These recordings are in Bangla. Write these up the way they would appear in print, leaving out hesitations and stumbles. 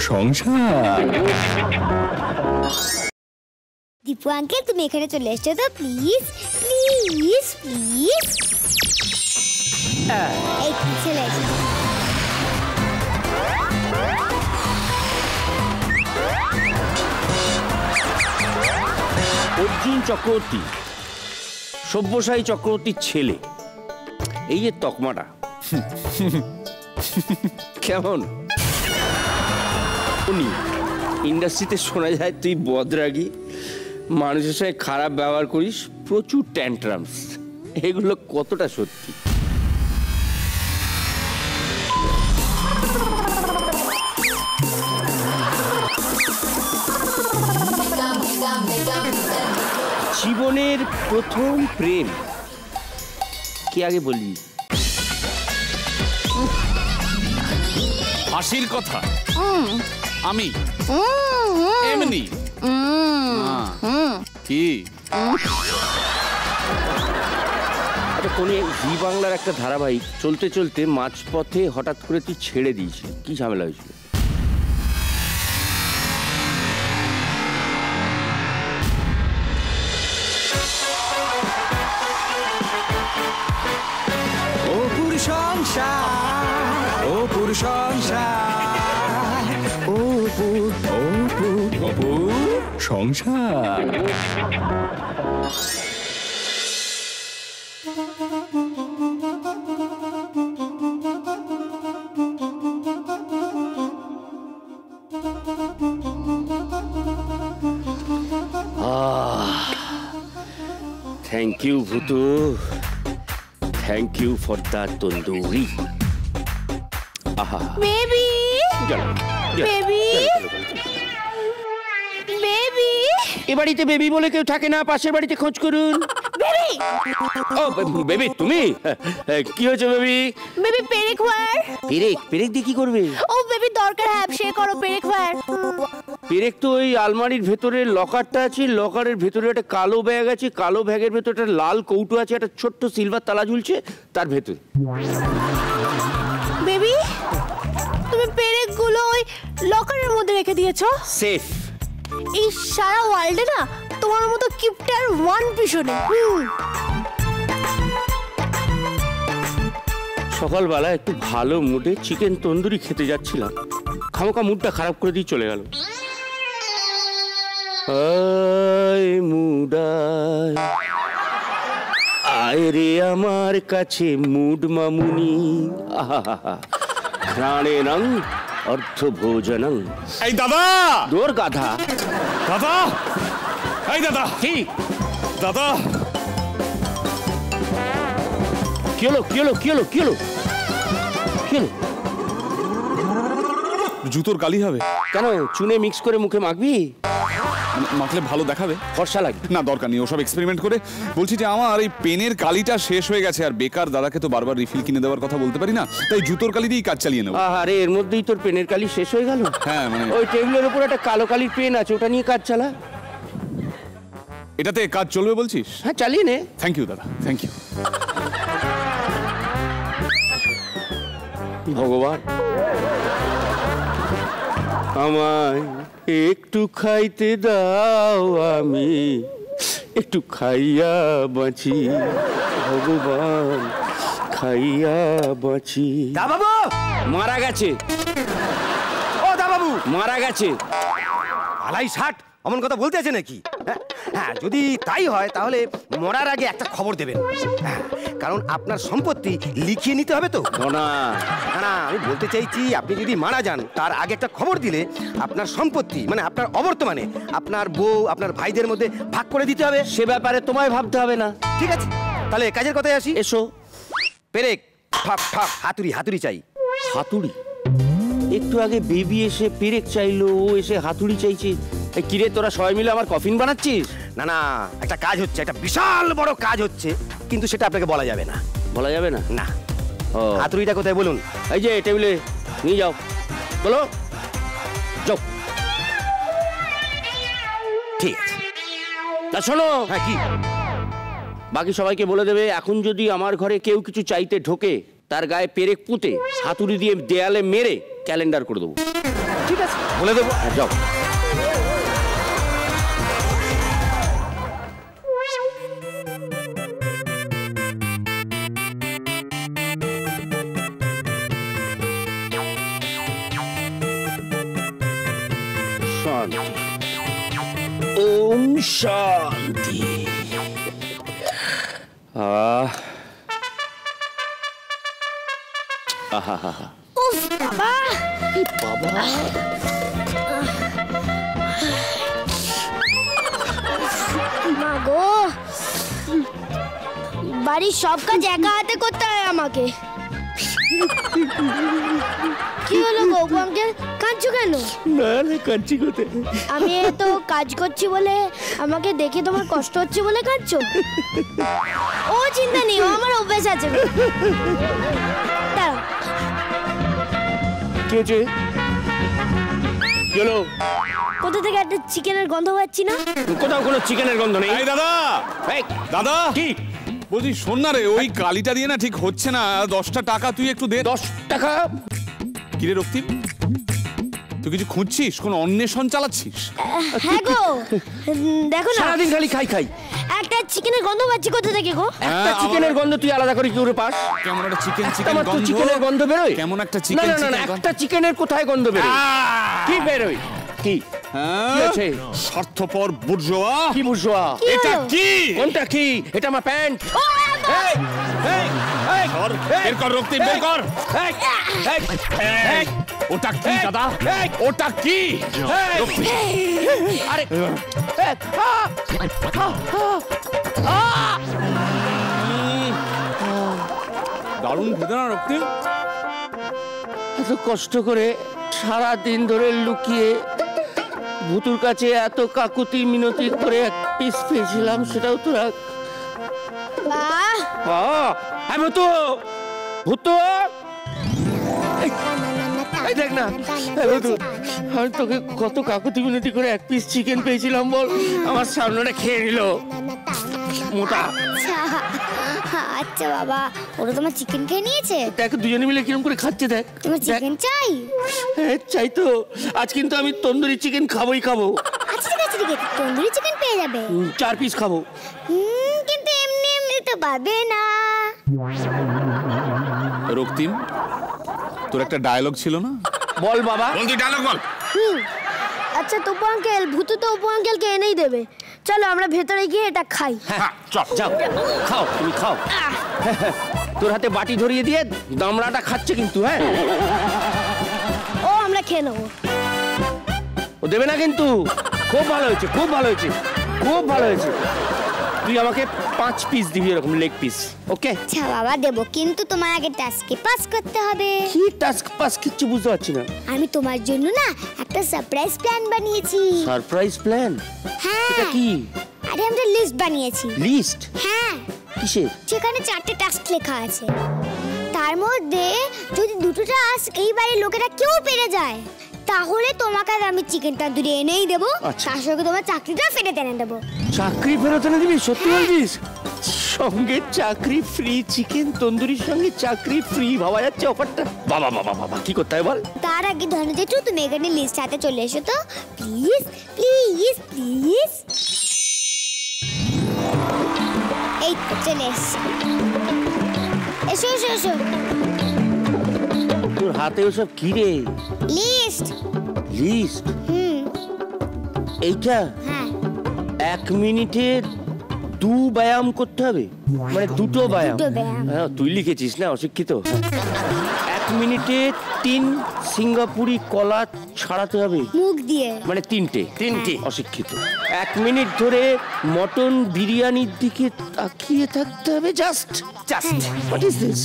সংসার। দীপু আঙ্কেল, তুমি এখানে চলে এসছো তো? প্লিজ প্লিজ প্লিজ এই চলে এসো। অর্জুন চক্রবর্তী, সব্যসাচী চক্রবর্তীর ছেলে, এই যে তকমাটা কেমন? উনি ইন্ডাস্ট্রিতে শোনা যায় তুই বদরাগী, মানুষের সাথে খারাপ ব্যবহার করিস, প্রচুর ট্যান্ট্রামস। এগুলো কতটা সত্যি? জীবনের প্রথম প্রেম কি আগে বলি? হাসির কথা আমি এমনি কি কোন জি বাংলার একটা ধারাবাহিক চলতে চলতে মাঝপথে হঠাৎ করে তুই ছেড়ে দিয়েছিস, কি ঝামেলা হয়েছিল? ও পুরুষ সংসার, ও পুরুষ সংসার, ও সংসার। Thank you Bhutu, thank you for the tandoori. আহা বেবি বেবি বেবি, এ বাড়িতে বেবি বলে কেউ থাকে না, পাশের বাড়িতে খোঁজ করুন। বেবি ও বেবি, তুমি কি হয়েছে বেবি? বেবি পেরেক ওয়ার। পেরেক? পেরেক দিয়ে কি করবে? ও বেবি দরকার হ্যাঁ শেয়ার করো পেরেক ওয়ার। পেরেক তো ওই আলমারির ভেতরে লকারটা আছে, লকারের ভেতরে একটা কালো ব্যাগ আছে, কালো ব্যাগের ভেতরে একটা লাল কৌটো আছে, একটা ছোট্ট সিলভার তালা ঝুলছে তার ভেতরে। বেবি তুমি পেরেক গুলো ওই লকারের মধ্যে রেখে দিয়েছো? সেফ। এই সারা ওয়ার্ল্ডে না তোমার মতো কিপটার ওয়ান পিসও নেই। সকালবেলা একটু ভালো মুডে চিকেন তন্দুরি খেতে যাচ্ছিলাম, খামোকা মুডটা খারাপ করে দিয়ে চলে গেল। আয় মুডায় আয় রে আমার কাছে মুড মামুনি, প্রাণেরং অর্থ ভোজনং। এই দাদা, দূর গাধা। দাদা, এই দাদা, কি দাদা, কি হলো কি হলো কি হলো কি হলো কি হলো? জুতোর কালি হবে কেন? চুনে মিক্স করে মুখে মাখবি? মাখলে ভালো দেখাবে? ফর্সা লাগবে। না দরকার নেই ওসব এক্সপেরিমেন্ট করে। বলছি যে আমার এই পেনের কালিটা শেষ হয়ে গেছে, আর বেকার দাদাকে তো বারবার রিফিল কিনে দেওয়ার কথা বলতে পারি না, তাই জুতোর কালি দিয়েই কাজ চালিয়ে নেবো। আরে এর মধ্যেই তোর পেনের কালি শেষ হয়ে গেল? হ্যাঁ মানে ওই টেবিলের উপর একটা কালো কালির পেন আছে, ওটা নিয়ে কাজ চালা। এটাতে কাজ চলবে বলছিস? হ্যাঁ চালিয়ে নে। থ্যাংক ইউ দাদা, থ্যাংক ইউ। ভগবান আমায় একটু খাইতে দাও, আমি একটু খাইয়া বাঁচি, ভগবান খাইয়া বাঁচি। দা বাবু মারা গেছে। ও দা বাবু মারা গেছে। আলাই ষাট অমন কথা বলতে আছে নাকি? হ্যাঁ যদি তাই হয় তাহলে মরার আগে একটা খবর দেবেন, কারণ আপনার সম্পত্তি লিখিয়ে নিতে হবে তো। না না আমি বলতে চাইছি আপনি যদি মারা যান তার আগে একটা খবর দিলে আপনার সম্পত্তি মানে আপনার অবর্তমানে আপনার বউ আপনার ভাইদের মধ্যে ভাগ করে দিতে হবে। সে ব্যাপারে তোমায় ভাবতে হবে না। ঠিক আছে তাহলে কাজের কথায় আসি। এসো। পেরেক ঠক ঠক হাতুড়ি হাতুড়ি চাই। হাতুড়ি? একটু আগে বেবি এসে পেরেক চাইলো, ও এসে হাতুড়ি চাইছে। কিরে তোরা সবাই মিলে আমার কফিন বানাচ্ছিস? না না একটা কাজ হচ্ছে, একটা বিশাল বড় কাজ হচ্ছে, কিন্তু সেটা আপনাকে বলা যাবে না। বলা যাবে না? না। ও হাতুড়িটা কোথায় বলুন? এই যে টেবিলে নিয়ে যাও, বলো যাও। ঠিক আছে। তা শোনো। হ্যাঁ কি? বাকি সবাইকে বলে দেবে এখন যদি আমার ঘরে কেউ কিছু চাইতে ঢোকে তার গায়ে পেরেক পুঁতে হাতুড়ি দিয়ে দেয়ালে মেরে ক্যালেন্ডার করে দেবো। ঠিক আছে, বলে দেবো। যাও। শান্তি, ওম শান্তি। উফ বাবা, মা গো, বাড়ির সব কাজ একা হাতে করতে হয় আমাকে। কি হলো গো আঙ্কেল, কাঁদছো কেন? না না, কাঁদছি কোথায়? আমি তো কাজ করছি বলে, আমাকে দেখে তোমার কষ্ট হচ্ছে বলে কাঁদছো? ও চিন্তা নেই, ও আমার অভ্যাস আছে। দাঁড়াও। কি হয়েছে? গেলো কোথা থেকে একটা চিকেনের গন্ধ পাচ্ছি না? কোথাও কোনো চিকেনের গন্ধ নেই। এই দাদা, এই, দাদা কি বলছি, শোন না রে, ওই কালিটা দিয়ে না ঠিক হচ্ছে না। 10টা টাকা তুই একটু দে। 10 টাকা? কিরে রক্তিম, তুই কিছু খুঁজছিস? কোন অন্বেষণ চালাচ্ছিস? হ্যাঁ গো, দেখো না, সারাদিন খালি খাই খাই। একটা চিকেনের গন্ধ পাচ্ছি কোথা থেকে গো? একটা চিকেনের গন্ধ তুই আলাদা করে কি করে পাস? কেমন একটা চিকেন চিকেন আমার তো গন্ধ। চিকেনের গন্ধ বেরোয়। কেমন একটা না চিকেন না না, চিকেন গন্ধ। একটা চিকেনের কোথায় গন্ধ বেরোয়? কি বেরোয়? কি কি আছে? স্বার্থপর বুর্জোয়া। কি বুঝবা? কি এটা হলো? কি? কোনটা কি? এটা আমার প্যান্ট। এই এই এই ধর, বের কর রক্তিম, বের কর। এই এই এই ওটা কি দাদা? এই, ওটা কি? রক্তিম, আরে দারুণ বেদনা রক্তিম। এত কষ্ট করে সারা দিন ধরে লুকিয়ে ভুতুর কাছে এত কাকুতি মিনতি করে এক পিস পেয়েছিলাম, সেটাও তোরা। বাহ, আমি তো ভূতো। এই দেখ না, এই ভূতু, আমি তোকে কত কাকুতি মিনতি করে এক পিস চিকেন পেয়েছিলাম বল, আমার সামনেটা খেয়ে নিল মোটা। আচ্ছা বাবা, ওরা তোমার চিকেন খেয়ে নিয়েছে? দেখ দুজনে মিলে কিরম করে খাচ্ছে, দেখ। তোমার চিকেন চাই? হ্যাঁ চাই তো। আজ কিন্তু আমি তন্দুরি চিকেন খাবোই খাবো। আচ্ছা ঠিক আছে, ঠিক আছে, তন্দুরি চিকেন পেয়ে যাবে। 4 পিস খাবো। কিন্তু এমনি এমনি তো পাবে না। রক্তিম, তোর একটা ডায়লগ ছিল না? বল বাবা। বল, তুই ডায়লগ বল। আচ্ছা তপু আঙ্কেল, ভূতু তো অপু আঙ্কেলকে এনেই দেবে। চলো আমরা ভেতরে গিয়ে এটা খাই। হ্যাঁ চল, যাও খাও, তুমি খাও। তোর হাতে বাটি ধরিয়ে দিয়ে দামড়াটা খাচ্ছে কিন্তু। হ্যাঁ ও আমরা খেয়ে নেবো। ও দেবে না কিন্তু। খুব ভালো হয়েছে, খুব ভালো হয়েছে, খুব ভালো হয়েছে। তুই আমাকে 5 পিস দিবি এরকম লেগ পিস, ওকে? আচ্ছা বাবা দেবো, কিন্তু তোমার আগে টাস্কে পাস করতে হবে। কি টাস্ক পাস কিচ্ছু বুঝতে পারছি না। আমি তোমার জন্য না একটা সারপ্রাইজ প্ল্যান বানিয়েছি। Surprise plan? হ্যাঁ, এটা কি? আরে আমরা লিস্ট বানিয়েছি। লিস্ট? হ্যাঁ, কিসের? সেখানে 4টে টাস্ক লেখা আছে। তার মধ্যে যদি 2টো টাস্ক এই বাড়ির লোকেরা কেউ পেরে যায়, তাহলে তোমাকে আর আমি চিকেন তন্দুরি এনেই দেবো। আচ্ছা। তার সঙ্গে তোমার চাকরিটা ফেরত এনে দেবো। চাকরি ফেরত এনে দিবি? সত্যি বলছিস? সঙ্গে চাকরি ফ্রি, চিকেন তন্দুরির সঙ্গে চাকরি ফ্রি, ভাবা যাচ্ছে অফারটা। বাবা বাবা বাবা, কি করতে হয় বল? তার আগে ধনজেঠু, তুমি এখানে লিস্ট হাতে চলে এসো তো প্লিজ প্লিজ প্লিজ। এই তো চলে এসছি। এসো এসো এসো। তোর হাতে ওসব কি রে? লিস্ট। লিস্ট? এইটা হ্যাঁ, 1 মিনিটে 2 ব্যায়াম করতে হবে, মানে 2টো ব্যায়াম। 2টো ব্যায়াম। হ্যাঁ তুই লিখেছিস না, অশিক্ষিত। 1 মিনিটে 3 সিঙ্গাপুরি কলা ছাড়াতে হবে, মুখ দিয়ে। মানে 3টে। অশিক্ষিত। 1 মিনিট ধরে মটন বিরিয়ানির দিকে তাকিয়ে থাকতে হবে, জাস্ট। What is this?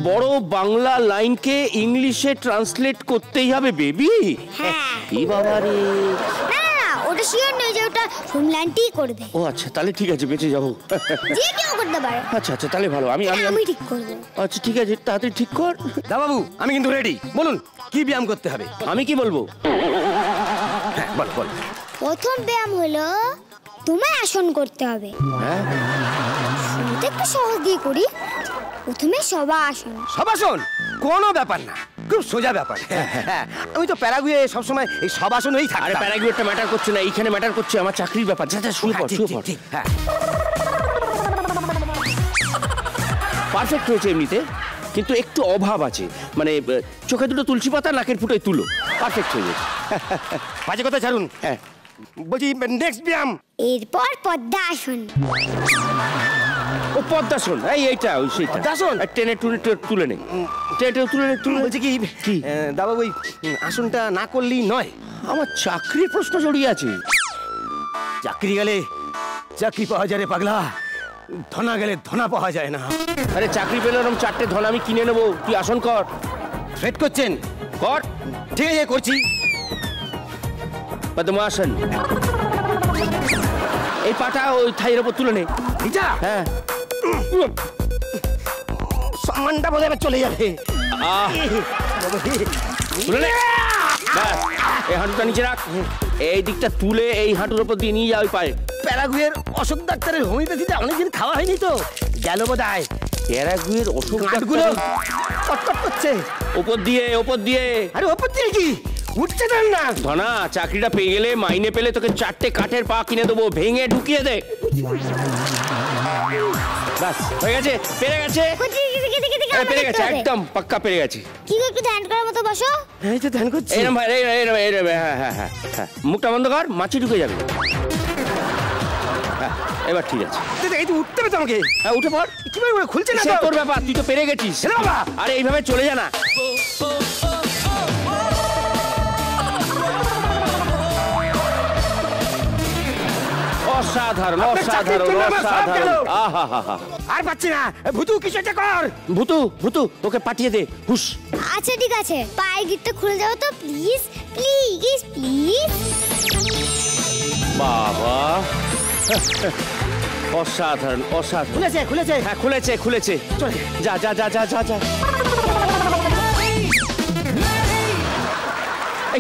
বড় বাংলা লাইনকে ইংলিশে ট্রান্সলেট করতেই হবে বেবি। হ্যাঁ। কি বাবা রে। না না না, ওটা শিওর নয় যে ওটা সোমলান্টি করবে। ও আচ্ছা, তাহলে ঠিক আছে, বেঁচে যাবো। যে কেউ করতে পারে। আচ্ছা আচ্ছা, তাহলে ভালো। আমি আমি আমি ঠিক করবো। আচ্ছা ঠিক আছে, তাড়াতাড়ি ঠিক কর। দা বাবু, আমি কিন্তু রেডি। বলুন কি ব্যায়াম করতে হবে? আমি কি বলবো? হ্যাঁ বল বল। প্রথম ব্যায়াম হলো তোমায় আসন করতে হবে। হ্যাঁ শুরুতে একটু সহজ দিয়ে করি। প্রথমে সবাসন। সবাসন? কোনো ব্যাপার না, খুব সোজা ব্যাপার। হ্যাঁ, আমি তো প্যারাগুয়ে সবসময় এই সব আসনেই থাকি। আরে প্যারাগুয়েটা ম্যাটার করছে না, এইখানে ম্যাটার করছে আমার চাকরির ব্যাপার। যা যা শুয়ে পড়, শুয়ে পড়। হ্যাঁ, পারফেক্ট হয়েছে এমনিতে, কিন্তু একটু অভাব আছে। মানে চোখে দুটো তুলসী পাতা, নাকের ফুটোয় তুলো, পারফেক্ট হয়ে গেছে। বাজে কথা ছাড়ুন। হ্যাঁ, বলছি নেক্সট ব্যায়াম। এরপর পদ্মাসন। ও পদ্মাসন, এইটা ওই সেইটা। পদ্মাসন? টেনে টুনে তুলে নে, টেনে তুলে নে, তুলে। বলছি কি দাদা, ওই আসনটা না করলেই নয়। আমার চাকরির প্রশ্ন জড়িয়ে আছে। চাকরি গেলে চাকরি পাওয়া যায় রে পাগলা, ধনা গেলে ধনা পাওয়া যায় না। আরে চাকরি পেলে ওরকম 4টে ধন আমি কিনে নেবো, তুই আসন কর। থ্রেট করছেন? কর। ঠিক আছে, করছি। পদ্মাসন। এই পাটা ওই থাইয়ের ওপর তুলে নে। এটা হ্যাঁ, সম্মানটা বোধ হয় চলে যাবে। তুলে নে। ব্যাস, এই হাঁটুটা নিচে রাখ, এই দিকটা তুলে এই হাঁটুর ওপর দিয়ে নিয়ে যা ওই পায়ে। প্যারাগুয়ের অশোক ডাক্তারের হোমিওপ্যাথিটা অনেকদিন খাওয়া হয়নি তো, গেল বোধ হয়। প্যারাগুয়ের অসুখ গাঁটগুলো কটকট করছে। ওপর দিয়ে, ওপর দিয়ে। আরে ওপর দিয়ে কি উঠছে না? ধনা, চাকরিটা পেয়ে গেলে, মাইনে পেলে তোকে 4টে কাঠের পা কিনে দেবো, ভেঙে ঢুকিয়ে দে। বাস, হয়ে গেছে, পেরে গেছে, পেরে গেছে, একদম পাক্কা পেরে গেছে। কি গো, একটু ধ্যান করার মতো বসো। এই তো ধ্যান করছি। এরম ভাই, এরম, হ্যাঁ হ্যাঁ হ্যাঁ হ্যাঁ, মুখটা বন্ধ কর, মাছি ঢুকে যাবে। হ্যাঁ, এবার ঠিক আছে। এই তো উঠতে হবে তো আমাকে। হ্যাঁ, উঠে পড়। কিভাবে খুলছে না সে তো? তোর ব্যাপার, তুই তো পেরে গেছিস। এ বাবা! আরে এইভাবে চলে যা না। অসাধারণ, অসাধারণ, অসাধারণ। আহা, আর পাচ্ছি না। ভুতু কিছু একটা কর। ভুতু, ভুতু ওকে পাঠিয়ে দে, হুশ। আচ্ছা ঠিক আছে, পায়ের গিটটা খুলে যাও তো প্লিজ, প্লিজ প্লিজ। বাবা, অসাধারণ, অসাধারণ। খুলেছে, খুলেছে। হ্যাঁ, খুলেছে, খুলেছে। চলে যা যা যা যা যা যা।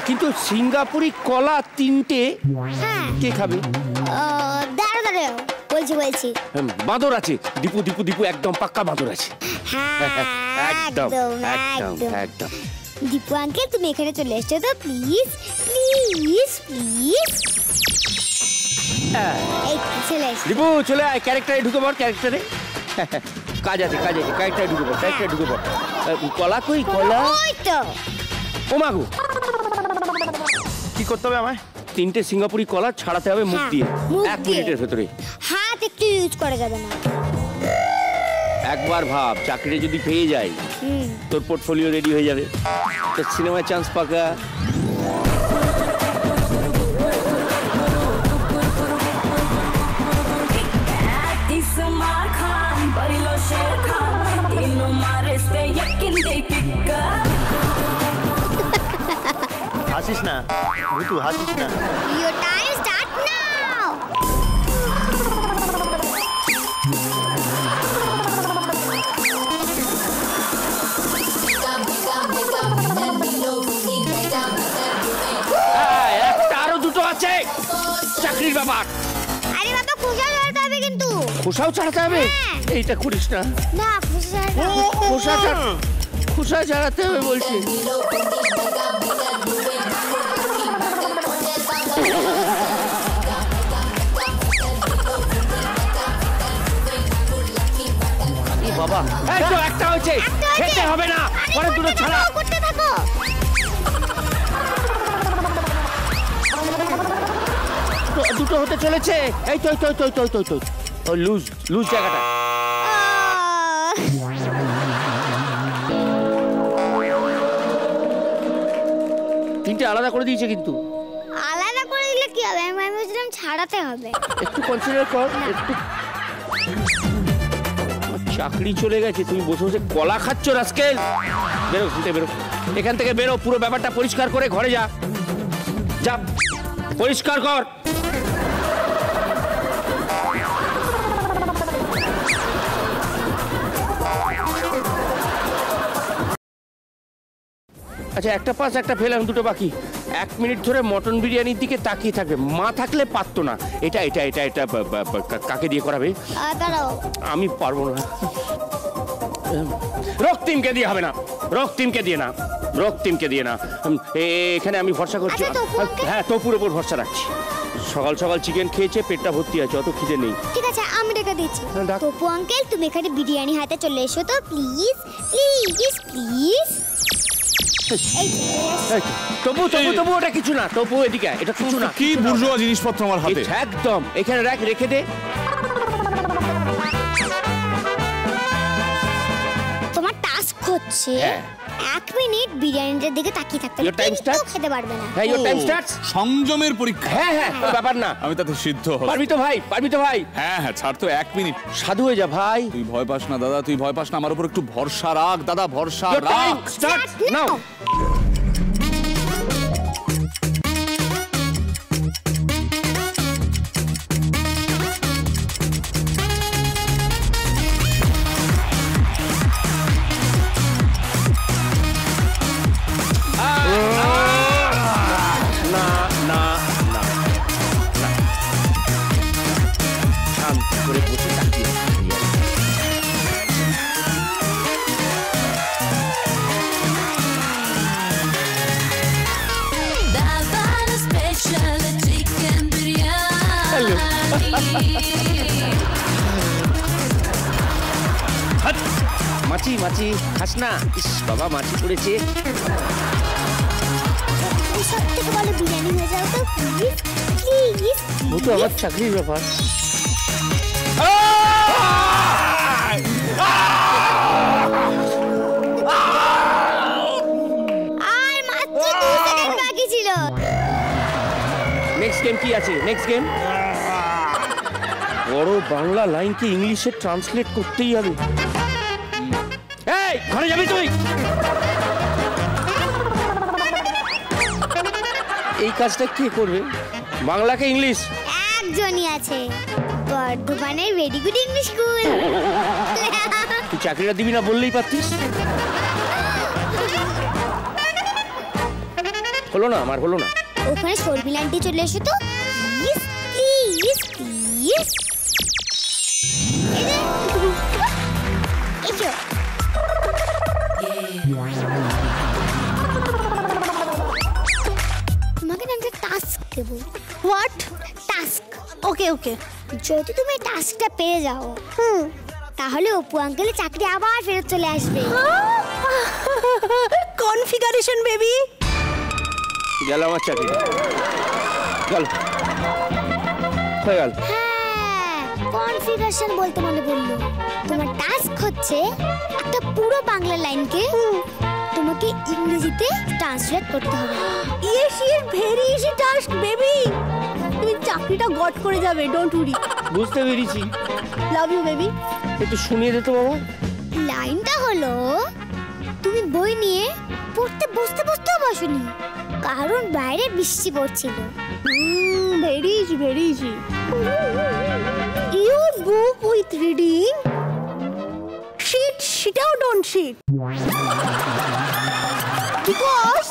কিন্তু সিঙ্গাপুরি কলা 3টে হ্যাঁ, কে খাবে? দাঁড়াও দাঁড়াও, বলছি। বাঁদর আছে, দীপু দীপু দীপু, একদম পাক্কা বাঁদর আছে। হ্যাঁ, একদম একদম একদম একদম। একদম। দীপু আঙ্কেল, তুমি এখানে চলে এসছো তো প্লিজ, প্লিজ প্লিজ। এই তো চলে এসছো। দীপু চলে আয়, ক্যারেক্টারে ঢুকে পড়, ক্যারেক্টারে। কাজ আছে, কাজ আছে, ক্যারেক্টারে ঢুকে পড়, ক্যারেক্টারে ঢুকে পড়। কলা কই, কলা? ওই তো। ও মাগো, কি করতে হবে আমায়? 3টে সিঙ্গাপুরি কলা ছাড়াতে হবে মুখ হ্যাঁ, দিয়ে, মুখ 1 দিয়ে। মিনিটের ভেতরে। হাত একটু ইউজ করা যাবে না। একবার ভাব, চাকরি যদি পেয়ে যাই, তোর পোর্টফোলিও রেডি হয়ে যাবে, তোর সিনেমায় চান্স পাকা। হাসিস না ভুতু, হাসিস না। Your time start now. একটা আরো 2টো আছে, চাকরির ব্যাপার। আরে বাবা, খোসা ছাড়াতে হবে কিন্তু। খোসাও ছাড়াতে হবে? হ্যাঁ। এইটা করিস না, না, খোসা ছাড়াতে হবে। খোসা ছাড়াতে হবে বলছি। বাবা, এই তো একটা হয়েছে, খেতে হবে না, পরে 2টো ছাড়া। করতে থাকো। দুটো হতে চলেছে। এই তো, লুজ লুজ জায়গাটা। তিনটে আলাদা করে দিয়েছে কিন্তু। আলাদা করে দিলে কি হবে? আমি ভাবছিলাম ছাড়াতে হবে। একটু কনসিডার কর, একটু। চাকরি চলে গেছে, তুমি বসে বসে কলা খাচ্ছ রাস্কেল। বেরো, বেরো এখান থেকে, বেরো। পুরো ব্যাপারটা পরিষ্কার করে ঘরে যা, যা পরিষ্কার কর। আচ্ছা, একটা পাস একটা ফেল, এখন 2টো বাকি। 1 মিনিট ধরে মটন বিরিয়ানির দিকে তাকিয়ে থাকবে। মা থাকলে পারতো না। এটা এটা এটা এটা কাকে দিয়ে করাবে? দাঁড়াও, আমি পারবো না। রক্তিমকে দিয়ে হবে না, রক্তিমকে দিয়ে না। রক্তিমকে দিয়ে না, এখানে আমি ভরসা করছি। আচ্ছা, তপু uncle? হ্যাঁ, তপুর ওপর ভরসা রাখছি। সকাল সকাল চিকেন খেয়েছে, পেটটা ভর্তি আছে, অত খিদে নেই। ঠিক আছে, আমি ডেকে দিচ্ছি। হ্যাঁ, ডাক। তপু আঙ্কেল, তুমি এখানে বিরিয়ানি হাতে চলে এসো তো প্লিজ প্লিজ প্লিজ। এই যে, এই, তপু তপু তপু, ওটা কিছু না। তপু এদিকে আয়, এটা কিছু না। কি বুর্জোয়া জিনিসপত্র আমার হাতে। একদম, এখানে রেখে দে। তোমার টাস্ক হচ্ছে হ্যাঁ। 1 মিনিট বিরিয়ানিটার দিকে তাকিয়ে থাকতে হবে, Your time কিন্তু starts? খেতে পারবে না। হ্যাঁ, ইওর টাইম স্টার্টস। সংযমের পরীক্ষা। হ্যাঁ হ্যাঁ, কোনো ব্যাপার না। আমি তাতে সিদ্ধ হব। পারবি তো ভাই, পারবি তো ভাই। হ্যাঁ হ্যাঁ, ছাড় তো 1 মিনিট। সাধু হয়ে যা ভাই। তুই ভয় পাস না দাদা, তুই ভয় পাস না। আমার উপর একটু ভরসা রাখ দাদা, ভরসা Your time রাখ। starts now. না না না না, শান্ত করে বসে তাকিয়ে থাকি। Davana special chicken biryani. হাট! মাছি মাছি খাস না। ইস বাবা, মাছি পড়েছে। তুমি সব থেকে বলো বিরিয়ানি হয়ে যাও তো প্লিজ প্লিজ। ও তো আমার চাকরির ব্যাপার। আর মাত্র 2 সেকেন্ড বাকি ছিল। নেক্সট গেম কি আছে? নেক্সট গেম বড় বাংলা লাইনকে ইংলিশে ট্রান্সলেট করতেই হবে। এই, ঘরে যাবি তুই? এই কাজটা কে করবে? বাংলাকে ইংলিশ? একজনই আছে, বর্ধমানের ভেরি গুড ইংলিশ স্কুল। তুই চাকরিটা দিবি না বললেই পারতিস। হলো না, আমার হলো না। ওখানে শর্মিলা আন্টি চলে এসো তো প্লিজ প্লিজ প্লিজ। এসো। তোমাকে না একটা টাস্ক দেব। What task? ওকে ওকে, যদি তুমি টাস্কটা পেয়ে যাও তাহলে অপু আঙ্কেলের চাকরি আবার ফেরত চলে আসবে। Configuration baby. গেল আমার চাকরি, গেল, হয়ে গেল। হ্যাঁ, কনফিগারেশন বলতে মনে পড়লো, তোমার টাস্ক হচ্ছে একটা পুরো বাংলা লাইনকে তোমাকে ইংরেজিতে ট্রান্সলেট করতে হবে। Yes yes, very easy task baby. তুমি চাকরিটা গট করে যাবে, ডোন্ট উরি। বুঝতে পেরেছি। Love you baby. একটু শুনিয়ে দে তো বাবা। লাইনটা হলো, তুমি বই নিয়ে পড়তে বসতে বসতেও বসনি, কারণ বাইরে বৃষ্টি পড়ছিল। Very easy, very easy. Your book with reading, sheet শিটাও don't sheet, because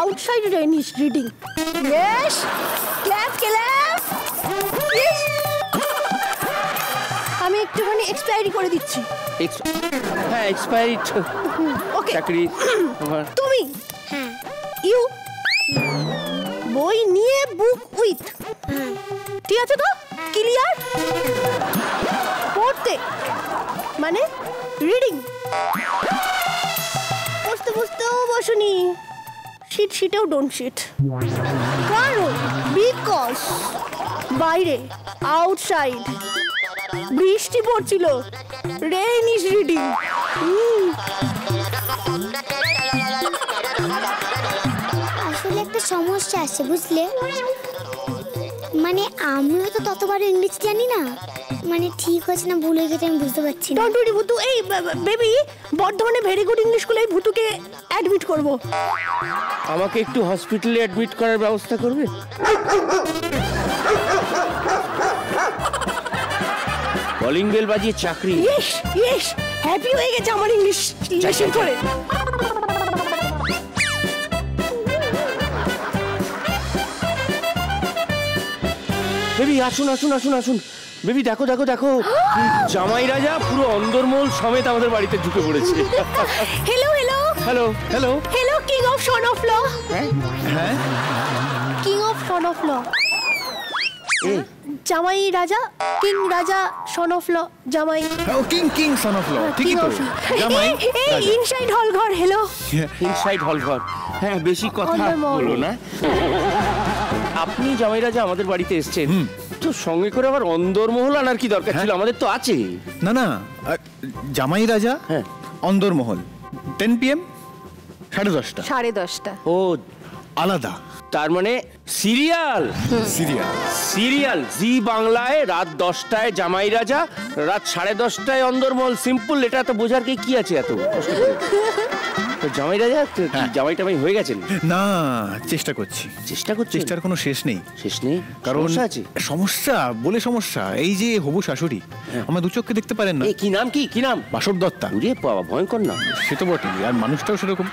outside rain is reading. Yes, clap clap. Yes. আমি একটুখানি এক্সপায়ারি করে দিচ্ছি। হ্যাঁ, এক্সপায়ারি ওকে, চাকরি আমার। তুমি হ্যাঁ ইউ বই নিয়ে বুক উইথ, ঠিক আছে তো? ক্লিয়ার? পড়তে মানে রিডিং। বসতে বসতেও বসুনি, শিট শিটেও ডোন্ট শিট। কারণ বিকজ বাইরে আউটসাইড বৃষ্টি পড়ছিল, রেইন ইজ রিডিং। আসলে একটা সমস্যা আছে বুঝলে, মানে আমিও তো ততবার ইংলিশ জানি না, মানে ঠিক হচ্ছে না ভুল হয়ে গেছে আমি বুঝতে পারছি না। ডোন্ট ওয়ারি ভুতু। এই বেবি, বর্ধমানে ভেরি গুড ইংলিশ স্কুলে ভুতুকে অ্যাডমিট করব। আমাকে একটু হসপিটালে অ্যাডমিট করার ব্যবস্থা করবে? কলিং বেল বাজিয়ে চাকরি। ইয়েস ইয়েস, হ্যাপি হয়ে গেছে আমার ইংলিশ লেসন করে। বেবি আসুন আসুন আসুন আসুন। বেবি দেখো দেখো দেখো, জামাই রাজা পুরো অন্দরমহল সমেত আমাদের বাড়িতে ঢুকে পড়েছে। Hello hello, hello hello hello king of son of law. হ্যাঁ king of son of law. জামাই রাজা, কিং রাজা, শন অফ ল, জামাই। ও কিং সন অফ ল ঠিকই তো জামাই এই ইনসাইড হল ঘর। হ্যালো ইনসাইড হল ঘর। হ্যাঁ বেশি কথা অন্দরমহল। বলো না। আপনি জামাই রাজা আমাদের বাড়িতে এসেছেন, তো সঙ্গে করে আবার অন্দরমহল আনার কি দরকার ছিল? আমাদের তো আছে। না না জামাই রাজা হ্যাঁ। অন্দরমহল 10 PM 10:30 10:30। ও আলাদা তার মানে সিরিয়াল। সিরিয়াল জি বাংলায় রাত 10টায় জামাই রাজা, রাত 10:30টায় অন্দরমহল। সিম্পল, এটা তো বোঝার কি আছে এত কষ্ট করে? তো জামাই রাজা তো কি জামাই টামাই হয়ে গেছেন? না চেষ্টা করছি চেষ্টার কোনো শেষ নেই শেষ নেই, কারণ সমস্যা আছে। সমস্যা এই যে হবু শাশুড়ি আমার দু চোখে দেখতে পারেন না। এই কি নাম কি নাম? বাসব দত্তা। ওরে বাবা ভয়ঙ্কর নাম। সে তো বটেই, আর মানুষটাও সেরকম।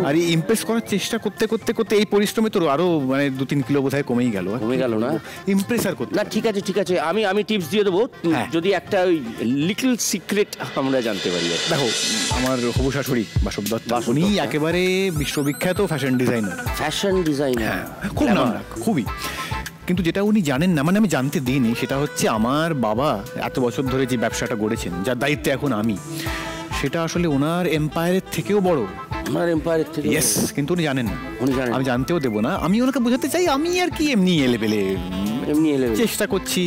আর এই ইমপ্রেস করার চেষ্টা করতে করতে করতে এই পরিশ্রমে তো আরো মানে 2-3 কিলো বোধহয় কমেই গেল না? ইমপ্রেস আর করতে না ঠিক আছে আমি টিপস দিয়ে দেবো। হ্যাঁ। যদি একটা ওই লিটল সিক্রেট আমরা জানতে পারি। দেখো আমার হবু শাশুড়ি বাসব দত্তা, বাসব উনি দত্তা। একেবারে বিশ্ববিখ্যাত ফ্যাশন ডিজাইনার। ফ্যাশন ডিজাইনার খুব নামডাক, খুবই। কিন্তু যেটা উনি জানেন না, মানে আমি জানতে দিইনি, সেটা হচ্ছে আমার বাবা এত বছর ধরে যে ব্যবসাটা গড়েছেন, যার দায়িত্বে এখন আমি, সেটা আসলে ওনার এম্পায়ারের থেকেও বড়। আমার এম্পায়ারের থেকে ইয়েস, কিন্তু উনি জানেন না। উনি জানেন না। আমি জানতেও দেবো না। আমি ওনাকে বোঝাতে চাই আমি আর কি এমনি এলেবেলে এমনি এলে চেষ্টা করছি,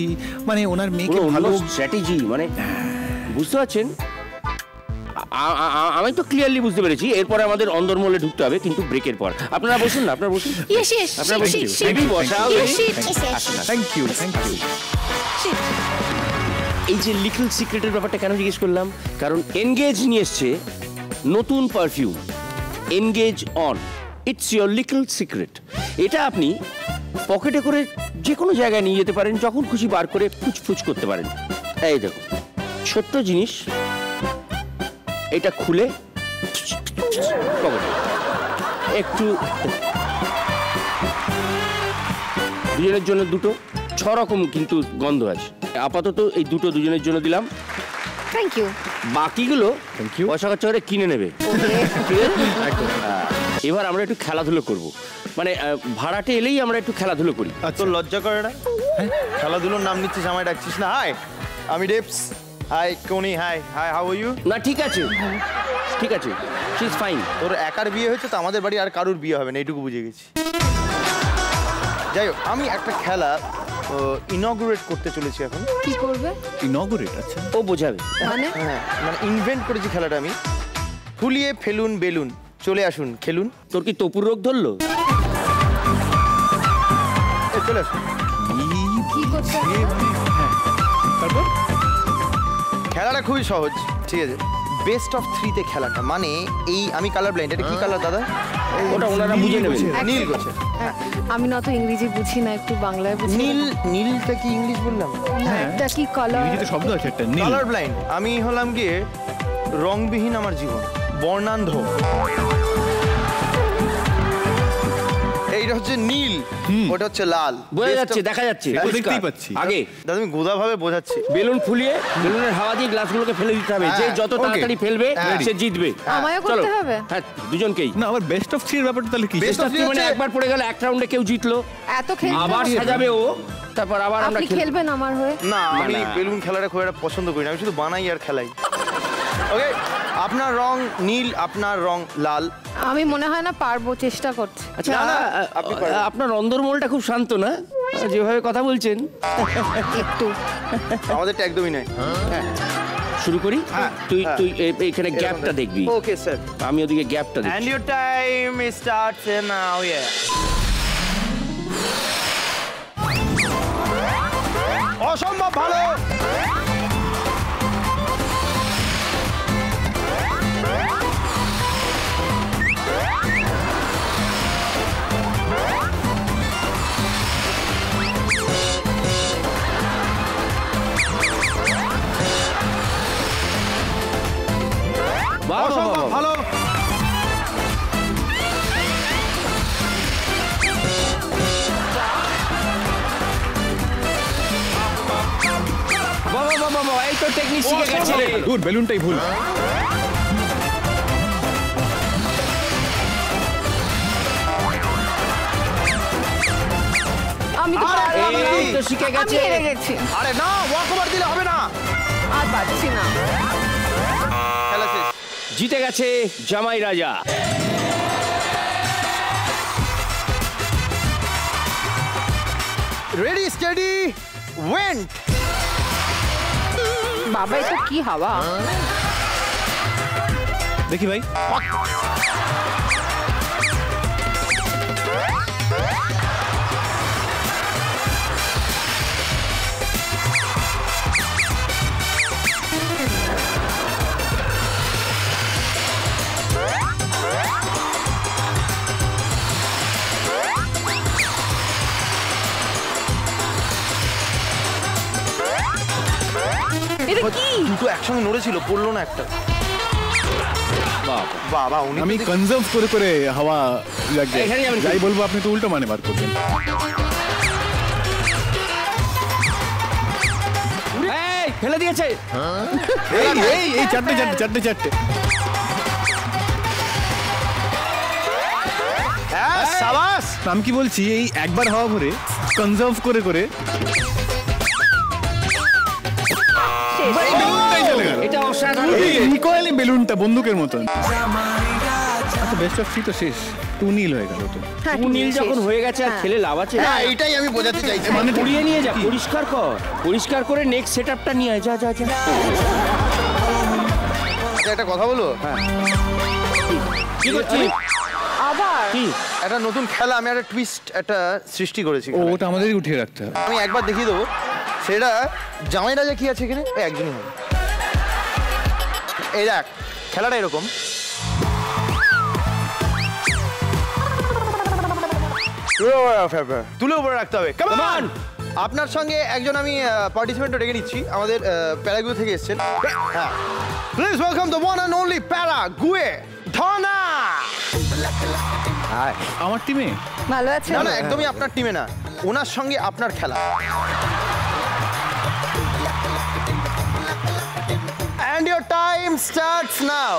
মানে ওনার মেয়েকে ভালো ভালো। স্ট্র্যাটেজি, মানে বুঝতে পারছেন? আমি তো ক্লিয়ারলি বুঝতে পেরেছি। এরপরে আমাদের অন্দরমহলে ঢুকতে হবে, কিন্তু ব্রেকের পর। আপনারা বসুন না, আপনারা বসুন। Yes, yes, আপনারা sit, বসুন। sit, sit. বেবি বসাও। Yes, sit. থ্যাংক ইউ এই যে লিটল সিক্রেটের ব্যাপারটা কেন জিজ্ঞেস করলাম, কারণ এনগেজ নিয়ে এসছে নতুন perfume, engage on. It's your little secret. এটা আপনি পকেটে করে যে কোনো জায়গায় নিয়ে যেতে পারেন, যখন খুশি বার করে ফুচফুচ করতে পারেন। এই দেখো ছোট্ট জিনিস, এটা খুলে পকেটে একটু, দুজনের জন্য দুটো, 6 রকম কিন্তু গন্ধ আছে। আপাতত এই দুটো দুজনের জন্য দিলাম। Thank you. বাকিগুলো পয়সা খরচা করে কিনে নেবে। ঠিক আছে? এবার আমরা একটু খেলাধুলো করব, মানে ভাড়াটে এলেই আমরা একটু খেলাধুলো করি। তোর লজ্জা করে না? খেলাধুলোর নাম নিচ্ছিস, আমায় ডাকছিস না? হাই, আমি ডেপস। হাই কোনি। Hi hi, how are you? না ঠিক আছে শি ইজ ফাইন। তোর একার বিয়ে হয়েছে তো, আমাদের বাড়ি আর কারুর বিয়ে হবে না, এইটুকু বুঝে গেছি। যাই হোক, আমি একটা খেলা ইনগুরেট করতে চলেছি এখন। কি করবে? ইনগুরেট? আচ্ছা, ও বোঝাবে। মানে হ্যাঁ, মানে ইনভেন্ট করেছি খেলাটা আমি। ফুলিয়ে ফেলুন বেলুন, চলে আসুন খেলুন। তোর কি তপুর রোগ ধরলো? চলে আসুন। কি করতে হবে? তারপর খেলাটা খুবই সহজ, ঠিক আছে? বেস্ট অফ 3-তে খেলাটা, মানে এই আমি কালার ব্লাইন্ড। এটা কি কালার দাদা? ওটা ওনারা বুঝে নেবেন। নীল গোছে। আমি না তো ইংরেজি বুঝি না, একটু বাংলায় বুঝি। নীলটা কি ইংলিশ বললাম? এটা কি কালার? ইংরেজিতে শব্দ আছে একটা, নীল। Colour blind. আমি হলাম গিয়ে রংবিহীন আমার জীবন, বর্ণান্ধ। এইটা হচ্ছে নীল, ওটা হচ্ছে লাল। বোঝা যাচ্ছে, দেখা যাচ্ছে, দেখতেই পাচ্ছি। আগে দাদা আমি গোদা ভাবে বোঝাচ্ছি। বেলুন ফুলিয়ে বেলুনের হাওয়া দিয়ে গ্লাসগুলোকে ফেলে দিতে হবে। যে যত তাড়াতাড়ি ফেলবে সে জিতবে। আমায়ও চলো। করতে হবে? হ্যাঁ, দুজনকেই। না, আবার বেস্ট অফ 3 এর ব্যাপারটা তাহলে কি? Best of three মানে হচ্ছে- একবার পড়ে গেল, এক রাউন্ডে কেউ জিতলো, এত খেলতে আবার হবে? সাজাবে ও, তারপর আবার আমরা আপনি খেলবো। খেলবেন আমার হয়ে? না, আমি বেলুন খেলাটা খুব একটা পছন্দ করি না, আমি শুধু বানাই আর খেলাই। ওকে, আপনার রং নীল, আপনার রং লাল। আমি মনে হয় না পারবো, চেষ্টা করছি। আচ্ছা, না, না, আপনি পারবেন। আপনার অন্দরমহলটা খুব শান্ত না, যেভাবে কথা বলছেন? একটু আমাদেরটা একদমই নয়। শুরু করি। হ্যাঁ, তুই হ্যাঁ। তুই এখানে গ্যাপটা দেখবি, ওকে স্যার। আমি ওদিকে গ্যাপটা দেখি। And your time starts now, yeah. অসম্ভব ভালো। বাহ, বাহ, বাহ, অসম্ভব বাহ। ভালো। বাহ, বাহ, বাহ, বাহ, এই তো টেকনিক শিখে গেছে রে। দূর, বেলুনটাই ভুল। আমি তো পারলাম না। এই তো শিখে আমি গেছে। হেরে গেছি, আরে না, ওয়াক ওভার দিলে হবে না। আর পারছি না। খেলা শেষ। জিতে গেছে জামাই রাজা। Ready steady went. বাবা এটা কি হাওয়া? দেখি ভাই, এটা কি? দুটো একসঙ্গে নড়েছিল, পড়লো না একটা। বাবা উনি আমি কনজার্ভ করে করে হাওয়া লাগছে। এখানে যাবেন কি? যাই বলবো আপনি তো উল্টো মানে বার করবেন। এই ফেলে দিয়েছে। এই এই এই চারটে চারটে চারটে চারটে। হ্যাঁ সাবাস। আমি কি বলছি, এই একবার হাওয়া ভরে কনজার্ভ করে করে বেলুনটাই চলে গেল। এটা অসাধারণ। রিকয়েলিং বেলুনটা বন্দুকের মতন। আচ্ছা, বেস্ট অফ 3 তো শেষ, 2-0 হয়ে গেল তো। হ্যাঁ, নীল শেষ। যখন হয়ে গেছে আর হ্যাঁ। খেলে লাভ আছে? হ্যাঁ এইটাই আমি বোঝাতে চাইছি। মানে পুড়িয়ে নিয়ে যা, পরিষ্কার কর, পরিষ্কার করে নেক্সট সেটআপটা নিয়ে আয়। যা যা যা। আচ্ছা, একটা কথা বলবো? কি করছিস? আবার কি? একটা নতুন খেলা, আমি একটা টুইস্ট একটা সৃষ্টি করেছি। ও, ওটা আমাদেরই উঠিয়ে রাখতে হবে। আমি একবার দেখিয়ে দেবো। সেটা জামাই রাজা কি আছে এখানে, ওই একজনই হবে। এই দেখ, খেলাটা এরকম। তুলে উপরে রাখতে হবে। Come on! আপনার সঙ্গে একজন আমি পার্টিসিপেন্টও ডেকে নিচ্ছি, আমাদের প্যারাগুয়ে থেকে এসেছেন। হ্যাঁ, please welcome the one and only Paraguay ধনা। আমার টিমে ভালো আছে? না না, একদমই আপনার টিমে না, ওনার সঙ্গে আপনার খেলা। And your time starts now.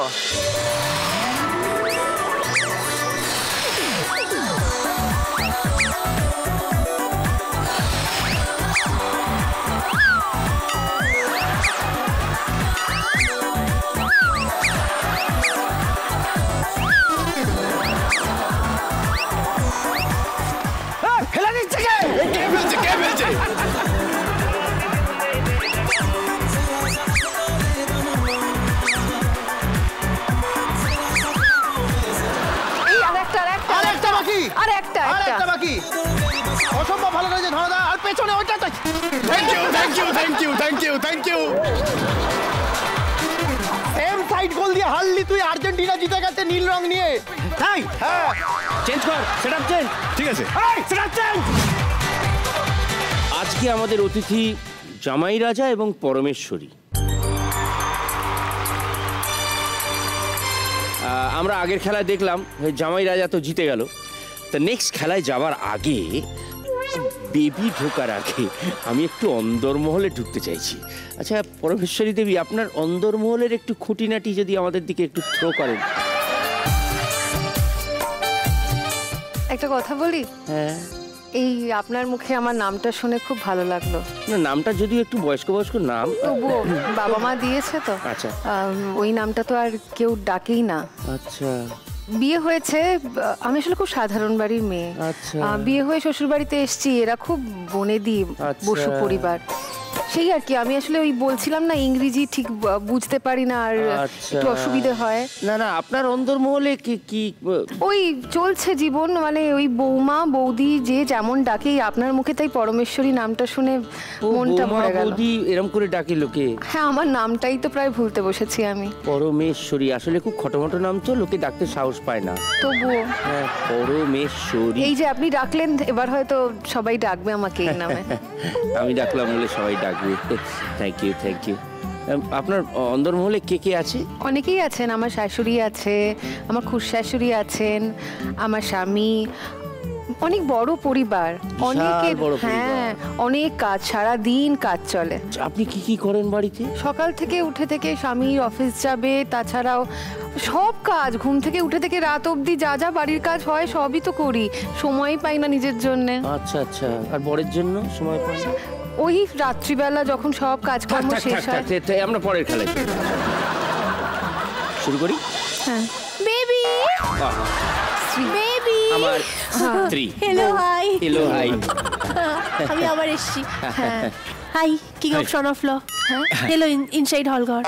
ফেলে দিচ্ছে কে? কে ফেলছে, কে ফেলছে? এই আরেকটা আরেকটা আরেকটা বাকি, আরেকটা আরেকটা বাকি। অসম্ভব ভালো করেছে ধনাদা, আর পেছনে ওইটা তো। Thank you thank you thank you thank you thank you. Same side goal দিয়ে হারলি তুই, আর্জেন্টিনা জিতে গেছে নীল রং নিয়ে। তাই? হ্যাঁ, চেঞ্জ কর, সেটআপ চেঞ্জ। ঠিক আছে। এই সেটআপ চেঞ্জ। আজকে আমাদের অতিথি জামাই রাজা এবং পরমেশ্বরী। আমরা আগের খেলায় দেখলাম জামাই রাজা তো জিতে গেল, তা নেক্সট খেলায় যাবার আগে, বেবি ঢোকার আগে আমি একটু অন্দরমহলে ঢুকতে চাইছি। আচ্ছা পরমেশ্বরী দেবী, আপনার অন্দরমহলের একটু খুঁটিনাটি যদি আমাদের দিকে একটু থ্রো করেন। একটা কথা বলি, হ্যাঁ। এই আপনার মুখে আমার নামটা শুনে খুব ভালো লাগলো। না, নামটা যদিও একটু বয়স্ক বয়স্ক নাম। তবুও বাবা মা দিয়েছে তো। আচ্ছা। ওই নামটা তো আর কেউ ডাকেই না। আচ্ছা বিয়ে হয়েছে, আমি আসলে খুব সাধারণ বাড়ির মেয়ে। আচ্ছা। বিয়ে হয়ে শ্বশুর বাড়িতে এসেছি, এরা খুব বনেদি আচ্ছা। বসু পরিবার। সেই আর কি, আমি আসলে ওই বলছিলাম না, ইংরেজি ঠিক বুঝতে পারি না, আর আচ্ছা। একটু অসুবিধে হয়। না না, আপনার অন্দরমহলে কি কি ওই চলছে জীবন, মানে ওই বৌমা বৌদি যে যেমন ডাকে, আপনার মুখে তাই পরমেশ্বরী নামটা শুনে মনটা বৌমা ভরে গেল। বৌদি এরম করে ডাকে লোকে? হ্যাঁ, আমার নামটাই তো প্রায় ভুলতে বসেছি আমি। পরমেশ্বরী আসলে খুব খটোমটো নাম তো, লোকে ডাকতে সাহস পায় না। তবুও হ্যাঁ, পরমেশ্বরী। এই যে আপনি ডাকলেন, এবার হয়তো সবাই ডাকবে আমাকে এই নামে। আমি ডাকলাম বলে সবাই ডাকবে। Thank you thank you. আপনার অন্দরমহলে কে কে আছে? অনেকেই আছেন, আমার শাশুড়ি আছে, আমার খুড়শাশুড়ি আছেন, আমার স্বামী, অনেক বড় পরিবার, অনেকের বড় পরিবার। হ্যাঁ অনেক কাজ, সারা দিন কাজ চলে। আপনি কি কি করেন বাড়িতে? সকাল থেকে উঠে থেকে স্বামীর অফিস যাবে, তাছাড়াও সব কাজ, ঘুম থেকে উঠে থেকে রাত অবধি যা যা বাড়ির কাজ হয় সবই তো করি, সময়ই পাই না নিজের জন্য। আচ্ছা আচ্ছা, আর বরের জন্য সময় পান? ওই রাত্রিবেলা যখন সব কাজকর্ম শেষ হয়। আমরা পরের খেলায় শুরু করি। হ্যাঁ বেবি বেবি আমার স্ত্রী। Hello hi hello hi. আমি আবার এসেছি। হ্যাঁ hi king of son of law. Hello inside হলঘর।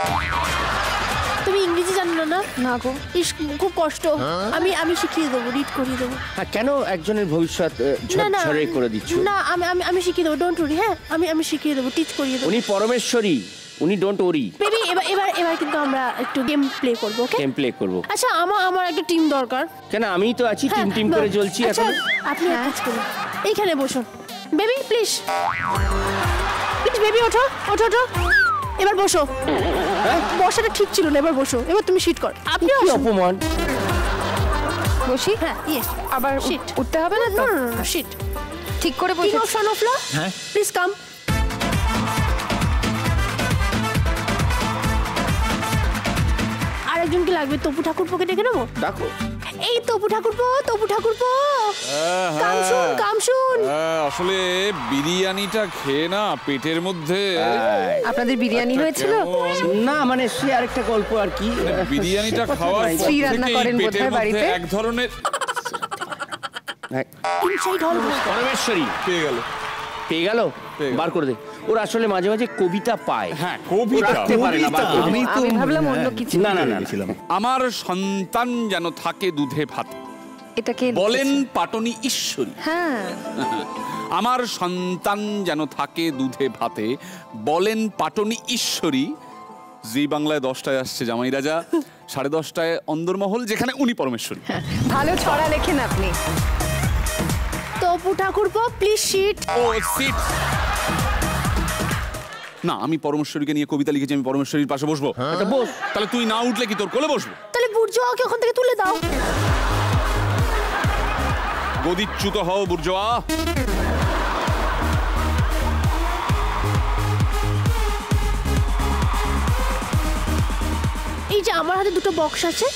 তুমি ইংরেজি জানো না? না গো, ইস খুব কষ্ট। আমি শিখিয়ে দেবো, রিড করিয়ে দেবো। হ্যাঁ, কেন একজনের ভবিষ্যৎ ঝরঝরে করে দিচ্ছ? না আমি শিখিয়ে দেবো, ডোন্ট ওরি। হ্যাঁ আমি শিখিয়ে দেবো, টিচ করিয়ে দেবো। উনি পরমেশ্বরী, উনি ডোন্ট ওরি। বেবি এবার কিন্তু আমরা একটু গেম প্লে করবো, ওকে? গেম প্লে করব। আচ্ছা আমার একটা টিম দরকার। কেন, আমিই তো আছি, টিম টিম করে চলছি আচ্ছা, এখন। আপনি এক কাজ করুন, এইখানে বসুন। বেবি প্লিজ বেবি ওঠো ওঠো ওঠো, এবার বসো। বসাটা ঠিক ছিল না, এবার বসো। এবার তুমি শিট কর। আপনি কি অপমান! বসি? হ্যাঁ ইয়েস। আবার শিট উঠতে হবে না তো? না শিট। ঠিক করে বসে। King of son of law, হ্যাঁ প্লিজ কাম। আরেকজন কি লাগবে? তপু ঠাকুরপোকে ডেকে নেবো? ডাকো। এই তপু ঠাকুরপো, তপু ঠাকুরপো, কাম শুন। আসলে বিরিয়ানিটা খেয়ে না পেটের মধ্যে আপনাদের বিরিয়ানি হয়েছিল? না মানে সে আরেকটা গল্প আর কি। বিরিয়ানিটা খাওয়ার পর স্ত্রী রান্না থেকেই করেন পেটের বোধহয় মধ্যে বাড়িতে? এক ধরনের ইনসাইড হলঘর। পরমেশ্বরী পেয়ে গেল। পেয়ে গেল, বার করে দে। ওর আসলে মাঝে মাঝে কবিতা পায়। হ্যাঁ, কবিতা। রাখতে পারে না, বার করে দে। আমি তো আমি ভাবলাম অন্য কিছু। না না না, আমার সন্তান যেন থাকে দুধে ভাত, এটাকে বলেন পাটনি ঈশ্বরী। হ্যাঁ আমার সন্তান যেন থাকে দুধে ভাতে, বলেন পাটনি ঈশ্বরী। জি বাংলায় 10টায় আসছে জামাই রাজা, 10:30টায় অন্দরমহল, যেখানে উনি পরমেশ্বরী। ভালো ছড়া লেখেন আপনি। তপু ঠাকুরপো প্লিজ শিট। ও সিট না, আমি পরমেশ্বরীকে নিয়ে কবিতা লিখেছি, আমি পরমেশ্বরীর পাশে বসবো। আচ্ছা বস। তাহলে তুই না উঠলে কি তোর কোলে বসবো? তাহলে বুর্জোয়াকে ওখান থেকে তুলে দাও। গদিচ্যুত হও বুর্জোয়া। এই যে আমার হাতে দুটো বক্স আছে,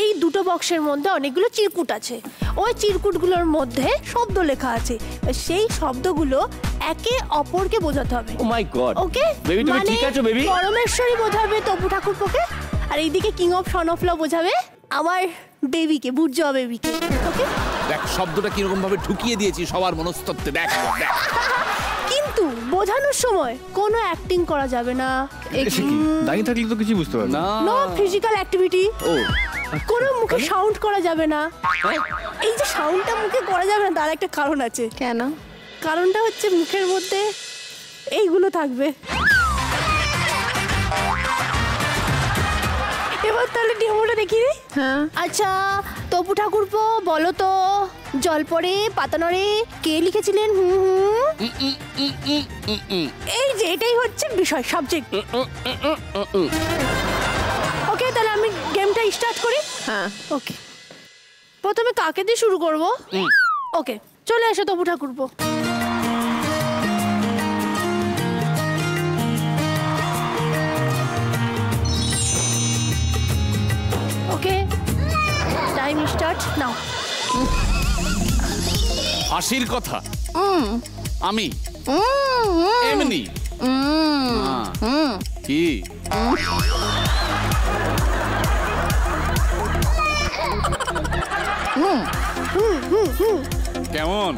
এই দুটো বক্সের মধ্যে অনেকগুলো চিরকুট আছে। ওই চিরকুটগুলোর মধ্যে শব্দ লেখা আছে, সেই শব্দগুলো একে অপরকে বোঝাতে হবে। ও মাই গড। ওকে বেবি তুমি ঠিক আছো বেবি? পরমেশ্বরী বোঝাবে তপু ঠাকুরপোকে, আর এইদিকে king of son of law বোঝাবে আমার বেবিকে, বুর্জোয়া বেবিকে। ওকে দেখ শব্দটা কিরকম ভাবে ঢুকিয়ে দিয়েছি সবার মনস্তত্ত্বে, দেখ দেখ। কিন্তু বোঝানোর সময় কোনো অ্যাক্টিং করা যাবে না। সে কি দাঁড়িয়ে থাকলে তো কিছু বুঝতে পারবে না। No physical activity. ও কোনো মুখে সাউন্ড করা যাবে না। এই যে সাউন্ডটা মুখে করা যাবে না, তার একটা কারণ আছে। কেন? কারণটা হচ্ছে মুখের মধ্যে এইগুলো থাকবে। এবার তাহলে ডেমোটা দেখি রে। হ্যাঁ আচ্ছা তপু ঠাকুরপো বলো তো, জল পড়ে পাতা নড়ে কে লিখেছিলেন? এই যে এটাই হচ্ছে বিষয়, সাবজেক্ট। ওকে তাহলে আমি গেমটা স্টার্ট করি। হ্যাঁ ওকে প্রথমে কাকে দিয়ে শুরু করব? ওকে চলে এসো তপু ঠাকুরপো। ওকে টাইম স্টার্ট নাও। হাসির কথা আমি এমনি কি কেমন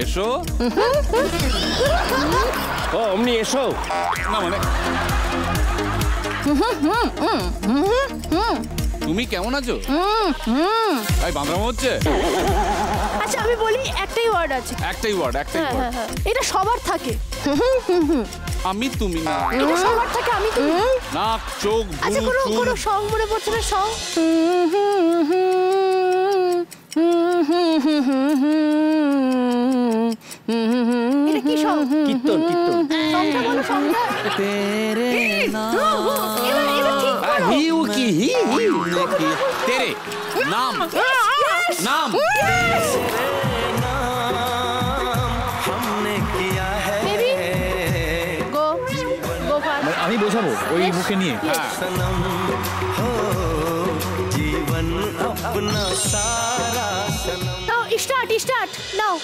এসো। ও অমনি এসো না মানে তুমি কেমন আছো? এই বাঁধরামো হচ্ছে। আচ্ছা আমি বলি, একটাই ওয়ার্ড আছে। একটাই ওয়ার্ড, একটাই হ্যাঁ ওয়ার্ড। হ্যাঁ হ্যাঁ, এটা সবার থাকে। আমি তুমি না, এটা সবার থাকে আমি তুমি। নাক চোখ আচ্ছা ভ্রু কোনো চুল। সং মনে পড়ছে না? সং এটা কি সং? কীর্তন কীর্তন। সংটা বলো, সংটা। তেরে এবার ঠিক করো। হি উ কি হি হি তেরে নাম নাম বোঝাবো ওই বুকে নিয়ে? হ্যাঁ নাও স্টার্ট স্টার্ট নাও।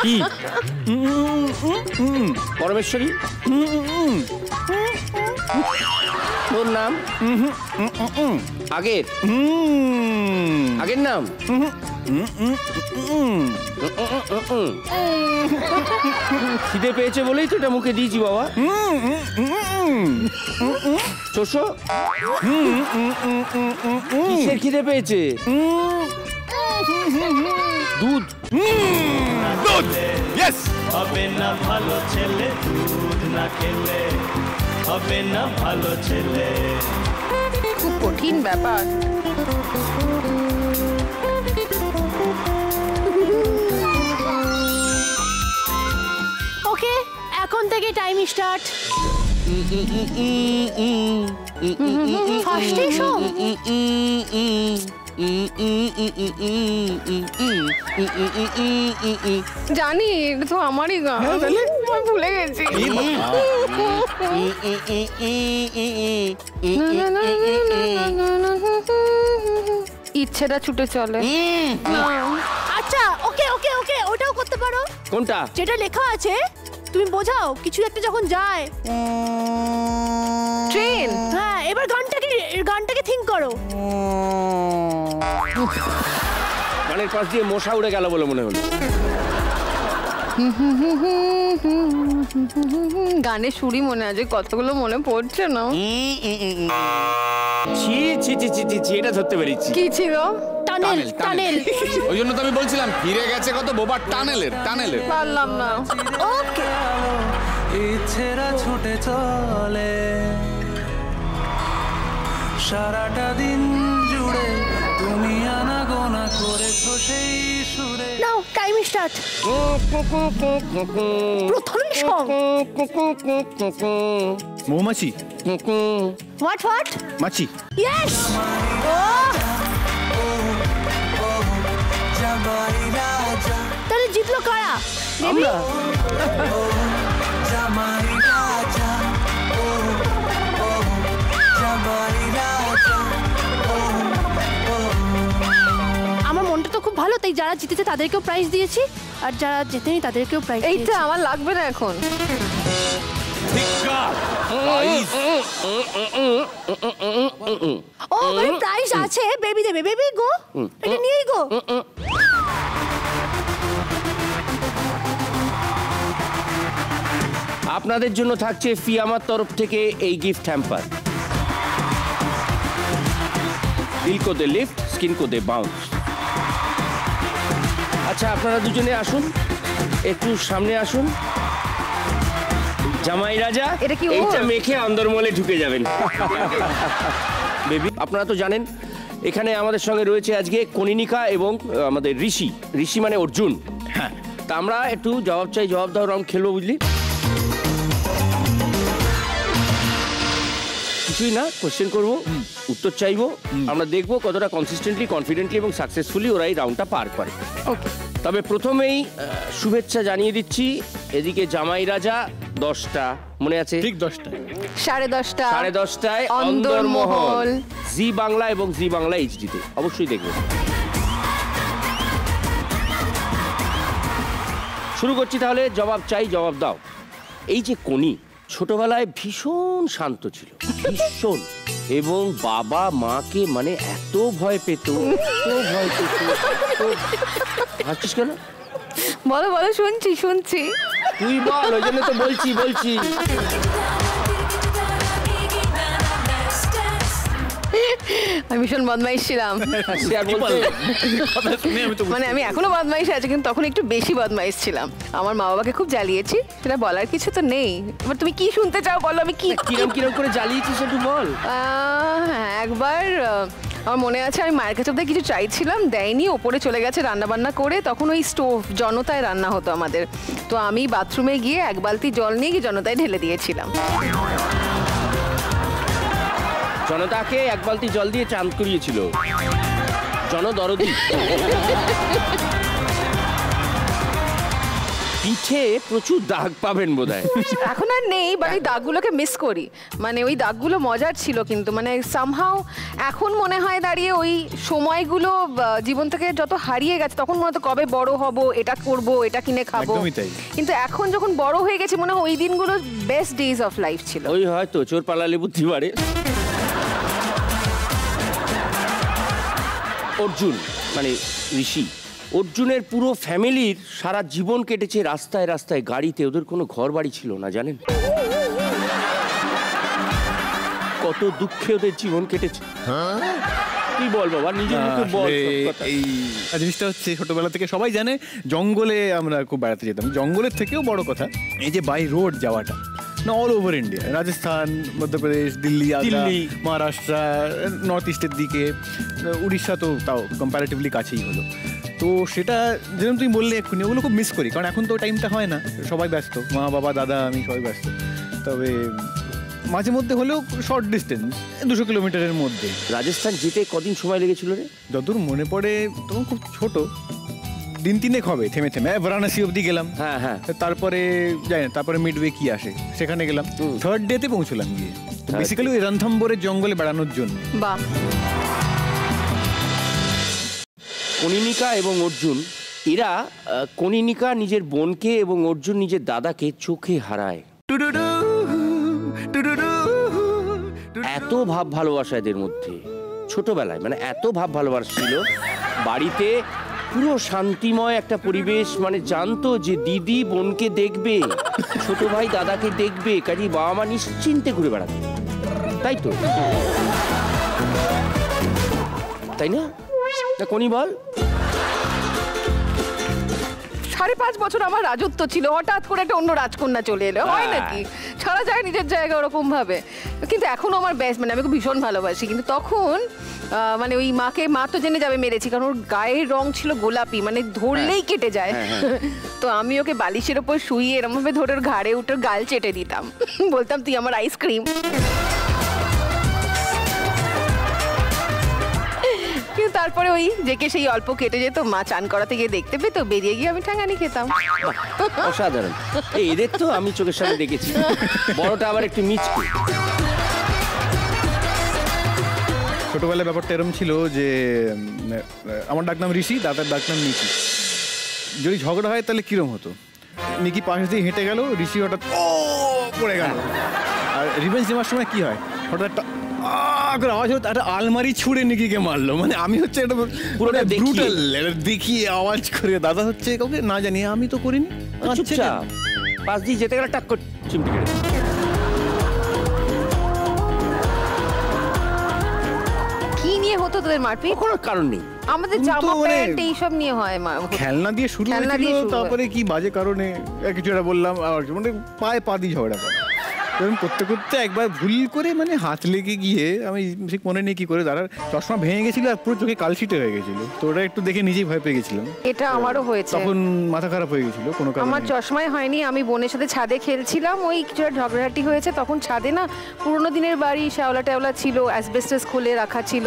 কি পরমেশ্বরী তোর নাম? আগের আগের নাম? খিদে পেয়েছে বলেই তো এটা মুখে দিয়েছি বাবা। শস্য কিসের খিদে পেয়েছে? দুধ। দুধ ইয়েস। হবে না ভালো ছেলে দুধ না খেলে, হবে না ভালো ছেলে। খুব কঠিন ব্যাপার। ওকে এখন থেকে টাইম স্টার্ট। ফার্স্টে শো। জানি এটা তো আমারই গান, আমি ভুলে গেছি। ইচ্ছেটা ছুটে চলে। আচ্ছা ওকে ওকে ওকে ওটাও করতে পারো। কোনটা? যেটা লেখা আছে তুমি বোঝাও কিছু একটা যখন যায়। ট্রেন। হ্যাঁ এবার গানটাকে থিঙ্ক করো। গানের পাশ দিয়ে মশা উড়ে গেল বলে মনে হলো। গানের সুরই মনে আছে, কতগুলো মনে পড়ছে না। ছি ছি ছি ছি ছি ছি, এটা ধরতে পেরেছি। কি ছিল? Tunnel tunnel. ওই জন্য তো আমি বলছিলাম ফিরে গেছে কত বোবা টানেলের। পারলাম না। ওকে ইচ্ছেরা ছুটে চলে সারাটা দিন জুড়ে, তুমি আনাগোনা করেছো সেই সুরে। নাও টাইম স্টার্ট। প্রথম সং। মৌমাছি। What what? মাছি। ইয়েস। তাহলে জিতলো কারা? আমরা। আমার মনটা তো খুব ভালো, তাই যারা জিতেছে তাদেরকেও প্রাইজ দিয়েছি আর যারা জেতেনি তাদেরকেও প্রাইজ দিয়েছি। এইটা আমার লাগবে না এখন। ও মানে প্রাইজ আছে, বেবি দেবে। বেবি গো, এটা নিয়েই গো। আপনাদের জন্য থাকছে ফিয়ামার তরফ থেকে এই গিফট হ্যাম্পার। দিল কো দে লিফট, স্কিন কো দে বাউন্স। আচ্ছা আপনারা দুজনে আসুন, একটু সামনে আসুন। জামাই রাজা এটা কি ওর? এইটা মেখে অন্দরমহলে ঢুকে যাবেন। বেবি আপনারা তো জানেন এখানে আমাদের সঙ্গে রয়েছে আজকে কনিনিকা এবং আমাদের ঋষি। ঋষি মানে অর্জুন। হ্যাঁ তা আমরা একটু জবাব চাই জবাব দাও রাউন্ড খেলবো, বুঝলি? কিছুই না, কোশ্চেন করবো, উত্তর চাইবো, আমরা দেখবো কতটা কনসিস্টেন্টলি, কনফিডেন্টলি এবং সাকসেসফুলি ওরা এই রাউন্ডটা পার করে। তবে প্রথমেই শুভেচ্ছা জানিয়ে দিচ্ছি, এদিকে জামাই রাজা 10টা, মনে আছে? ঠিক 10টা। 10:30 10:30টায় অন্দরমহল, জি বাংলা এবং জি বাংলা এইচডিতে অবশ্যই দেখবে। শুরু করছি তাহলে, জবাব চাই জবাব দাও। এই যে কোনি ছোটবেলায় ভীষণ শান্ত ছিল, ভীষণ, এবং বাবা মাকে মানে এত ভয় পেত, ভাবছিস কেন? বলো বলো, শুনছি শুনছি। তুই বল, ওই জন্য তো বলছি। আমি ভীষণ বদমাইশ ছিলাম। মানে আমি এখনো বদমাইশ আছে, কিন্তু তখন একটু বেশি বদমাইশ ছিলাম। আমার মা বাবাকে খুব জ্বালিয়েছি, সেটা বলার কিছু তো নেই। এবার তুমি কি শুনতে চাও বলো, আমি কি কিরম করে জ্বালিয়েছিস একটু বল। হ্যাঁ, একবার আমার মনে আছে আমি মায়ের কাছে কিছু চাইছিলাম, দেয়নি, ওপরে চলে গেছে রান্না বান্না করে। তখন ওই স্টোভ জনতায় রান্না হতো আমাদের, তো আমি বাথরুমে গিয়ে এক বালতি জল নিয়ে গিয়ে জনতায় ঢেলে দিয়েছিলাম। জনতাকে এক বালতি জল দিয়ে চান করিয়েছিল জনদরদি। পিঠে প্রচুর দাগ পাবেন বোধহয়। এখন আর নেই, বাট ওই দাগগুলোকে মিস করি। মানে ওই দাগগুলো মজার ছিল, কিন্তু মানে সামহাও এখন মনে হয় দাঁড়িয়ে ওই সময়গুলো জীবন থেকে যত হারিয়ে গেছে, তখন মনে হতো কবে বড় হব, এটা করব, এটা কিনে খাবো। কিন্তু এখন যখন বড় হয়ে গেছে মনে হয় ওই দিনগুলো বেস্ট ডেজ অফ লাইফ ছিল। ওই হয়তো চোর পালালে বুদ্ধি বাড়ে। অর্জুন মানে ঋষি, অর্জুনের পুরো ফ্যামিলির সারা জীবন কেটেছে রাস্তায় রাস্তায় গাড়িতে। ওদের কোনো ঘর বাড়ি ছিল না, জানেন? কত দুঃখে ওদের জীবন কেটেছে। কি বল বাবা, নিজের মুখে বল। এই জিনিসটা হচ্ছে ছোটবেলা থেকে সবাই জানে, জঙ্গলে আমরা খুব বেড়াতে যেতাম। জঙ্গলের থেকেও বড় কথা এই যে বাই রোড যাওয়াটা, না all over India, Rajasthan, Madhya Pradesh, Delhi, Maharashtra, north ইস্টের দিকে, উড়িষ্যা তো তাও কম্পারেটিভলি কাছেই হলো। তো সেটা যেরকম তুমি বললে এক্ষুনি, ওগুলো খুব মিস করি, কারণ এখন তো টাইমটা হয় না, সবাই ব্যস্ত, মা বাবা দাদা আমি সবাই ব্যস্ত। তবে মাঝে মধ্যে হলেও শর্ট ডিস্টেন্স 200 কিলোমিটারের মধ্যে। রাজস্থান যেতে কদিন সময় লেগেছিল রে? যতদূর মনে পড়ে তখন খুব ছোট, দিন 3 হবে থেমে থেমে। বারাণসী অব্দি গেলাম, হ্যাঁ হ্যাঁ, তারপরে যাই না, তারপরে মিডওয়ে কি আসে সেখানে গেলাম, 3rd ডেতে পৌঁছলাম গিয়ে। বেসিক্যালি ওই রণথম্বরের জঙ্গলে বেড়ানোর জন্য। বাহ। কনিনিকা এবং অর্জুন, এরা কনিনিকা নিজের বোনকে এবং অর্জুন নিজের দাদাকে চোখে হারায়। এত ভাব ভালোবাসা এদের মধ্যে ছোটবেলায়, মানে এত ভাব ভালোবাসা ছিল। বাড়িতে পুরো শান্তিময় একটা পরিবেশ, মানে জানতো যে দিদি বোনকে দেখবে, ছোট ভাই দাদাকে দেখবে, কাজেই বাবা মা নিশ্চিন্তে ঘুরে বেড়াবে, তাই তো? তাই না কোনি বল? 5.5 বছর আমার রাজত্ব ছিল, হঠাৎ করে একটা অন্য রাজকন্যা চলে এলো, হয় নাকি? ছাড়া যায় নিজের জায়গা ওরকম ভাবে। কিন্তু এখনো আমার বেস্ট, মানে আমি খুব ভীষণ ভালোবাসি। কিন্তু তখন মানে ওই মা তো জেনে যাবে মেরেছি, কারণ ওর গায়ের রং ছিল গোলাপি, মানে ধরলেই কেটে যায়। তো আমি ওকে বালিশের ওপর শুইয়ে এরকম ভাবে ধরে ওর ঘাড়ে উঠে গাল চেটে দিতাম, বলতাম তুই আমার আইসক্রিম। কিন্তু তারপরে ওই যেকে সেই অল্প কেটে যেত, মা চান করাতে গিয়ে দেখতে পেতো, বেরিয়ে গিয়ে আমি ঠাঙ্গানি খেতাম। অসাধারণ। এদের তো আমি চোখের সামনে দেখেছি, বড়টা আবার একটু মিচকে। ছোটবেলায় ব্যাপারটা এরকম ছিল যে আমার ডাকনাম ঋষি, দাদার ডাকনাম নিকি। যদি ঝগড়া হয় তাহলে কিরম হতো, নিকি পাশ দিয়ে হেঁটে গেল, ঋষি হঠাৎ পড়ে গেল। আর রিভেঞ্জ নেওয়ার সময় কি হয়, হঠাৎ একটা আওয়াজ হতো, একটা আলমারি ছুঁড়ে নিকিকে মারলো। মানে আমি হচ্ছে একটা পুরোটা ব্রুটাল দেখিয়ে আওয়াজ করে, দাদা হচ্ছে কাউকে না জানি, আমি তো করিনি, পাশ দিয়ে যেতে গেলে টাক করে চিমটি কেটে। কি নিয়ে হতো তোদের মারপিট? কোনো কারণ নেই, আমাদের জামা প্যান্ট এইসব নিয়ে হয়। খেলনা দিয়ে শুরু হয়েছিল, তারপরে কি বাজে কারণে কিছু একটা বললাম, আর মানে পায়ে পা দিয়ে ঝগড়া করে। এরকম করতে করতে একবার ভুল করে মানে হাত লেগে গিয়ে, আমি ঠিক মনে নেই কি করে, দাঁড়ার চশমা ভেঙে গেছিল আর পুরো চোখে কালশিটে হয়ে গেছিল। তো ওটা একটু দেখে নিজেই ভয় পেয়ে গেছিলাম। এটা আমারও হয়েছে, তখন মাথা খারাপ হয়ে গেছিল কোনো কারণে। আমার চশমাই হয়নি, আমি বোনের সাথে ছাদে খেলছিলাম, ওই কিছু ঝগড়াঝাটি হয়েছে, তখন ছাদে না পুরোনো দিনের বাড়ি, শ্যাওলা টেওলা ছিল, অ্যাসবেস্টাস খুলে রাখা ছিল,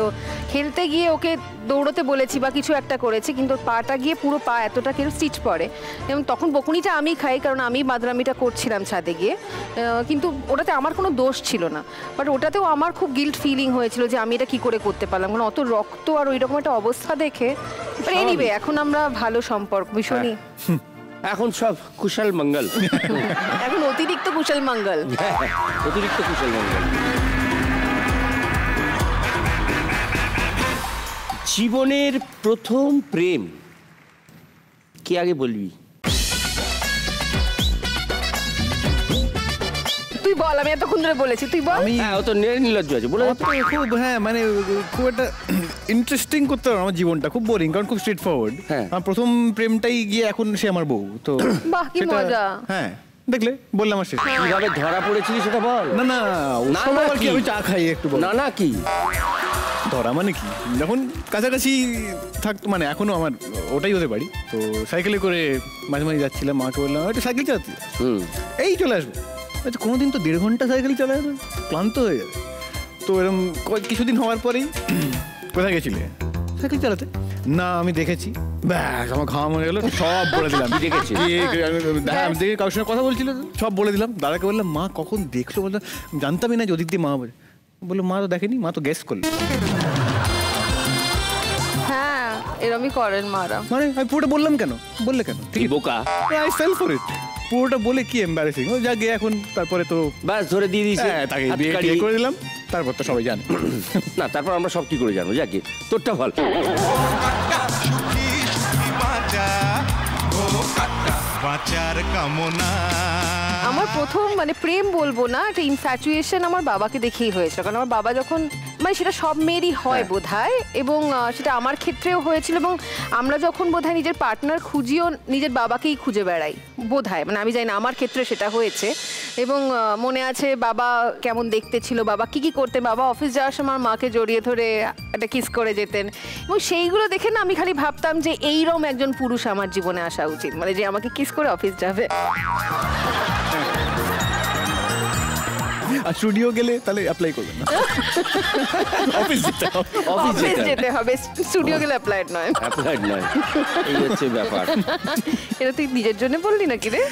খেলতে গিয়ে ওকে দৌড়তে বলেছি বা কিছু একটা করেছি, কিন্তু পাটা গিয়ে পুরো পা এতটা কেউ স্টিচ পড়ে, এবং তখন বকুনিটা আমি খাই, কারণ আমি বাদরামিটা করছিলাম ছাদে গিয়ে। কিন্তু ওটাতে আমার কোনো দোষ ছিল না, বাট ওটাতেও আমার খুব গিল্ট ফিলিং হয়েছিল যে আমি এটা কি করে করতে পারলাম, কারণ অত রক্ত আর ওই রকম একটা অবস্থা দেখে। এনিওয়ে এখন আমরা ভালো সম্পর্ক, ভীষণই এখন সব কুশল মঙ্গল, এখন অতিরিক্ত কুশল মঙ্গল, অতিরিক্ত কুশল মঙ্গল। জীবনের প্রথম প্রেম কি আগে বলবি? তুই বল, আমি এতক্ষণ ধরে বলেছি, তুই বল। হ্যাঁ, ও তো নির্লজ্জ আছে বলে। খুব হ্যাঁ, মানে খুব একটা ইন্টারেস্টিং করতে পারো আমার জীবনটা, খুব বোরিং, কারণ খুব স্ট্রেট ফরওয়ার্ড। আমার প্রথম প্রেমটাই গিয়ে এখন সে আমার বউ। তো বাহ, কি মজা। হ্যাঁ, দেখলে বললাম আমার শেষ। কিভাবে ধরা পড়েছিলি সেটা বল। না না, আমি চা খাই একটু বল। না না, কি ধরা মানে কি, যখন কাছাকাছি থাকতো, মানে এখনো আমার ওটাই হতে পারি, তো সাইকেলে করে মাঝে মাঝে যাচ্ছিলাম, মাকে বললাম একটু সাইকেল চালাতে, এই চলে আসবো। আচ্ছা, কোনোদিন তো 1.5 ঘন্টা সাইকেল চালায় না, ক্লান্ত হয়ে যাবে। তো এরকম কিছুদিন হওয়ার পরেই কোথায় গেছিলে, সাইকেল চালাতে। না আমি দেখেছি, ব্যাস আমার খাওয়া মনে গেলো, সব বলে দিলাম। দেখেছি আমি দেখে কারোর সঙ্গে কথা বলছিল, সব বলে দিলাম। দাদাকে বললাম মা কখন দেখলো, বললাম জানতামই না যে ওদিক দিয়ে মা বললো মা তো দেখেনি, মা তো গ্যাস করলো। হ্যাঁ এরমই করেন মারা। মানে আমি পুরোটা বললাম কেন, বললে কেন, ঠিক বোকা, আই ফেল ফর ইট। পুরোটা বলে কি এম্বারেসিং, ও যা গিয়ে এখন তারপরে তো ব্যাস ধরে দিয়ে দিয়েছে, তাকে বিয়ে করে দিলাম, তারপর তো সবাই জানে। না তারপর আমরা সব কি করে জানবো, যাকে তোরটা ভালো। আমার প্রথম মানে প্রেম বলবো না, একটা ইনফ্যাচুয়েশন আমার বাবাকে দেখেই হয়েছিল। কারণ আমার বাবা যখন মানে সেটা সব মেয়েরই হয় বোধহয়, এবং সেটা আমার ক্ষেত্রেও হয়েছিল। এবং আমরা যখন বোধহয় নিজের পার্টনার খুঁজিও নিজের বাবাকেই খুঁজে বেড়াই বোধহয়, মানে আমি জানি না, আমার ক্ষেত্রে সেটা হয়েছে। এবং মনে আছে বাবা কেমন দেখতে ছিল, বাবা কি কি করতেন, বাবা অফিস যাওয়ার সময় আমার মাকে জড়িয়ে ধরে একটা কিস করে যেতেন। এবং সেইগুলো দেখে না আমি খালি ভাবতাম যে এইরকম একজন পুরুষ আমার জীবনে আসা উচিত, মানে যে আমাকে কিস করে অফিস যাবে। আর স্টুডিও গেলে তাহলে অ্যাপ্লাই করবেন না, অফিস যেতে হবে, স্টুডিও গেলে অ্যাপ্লাইড নয়, অ্যাপ্লাইড নয়, এই হচ্ছে ব্যাপার। এটা তুই নিজের জন্য বললি নাকি রে?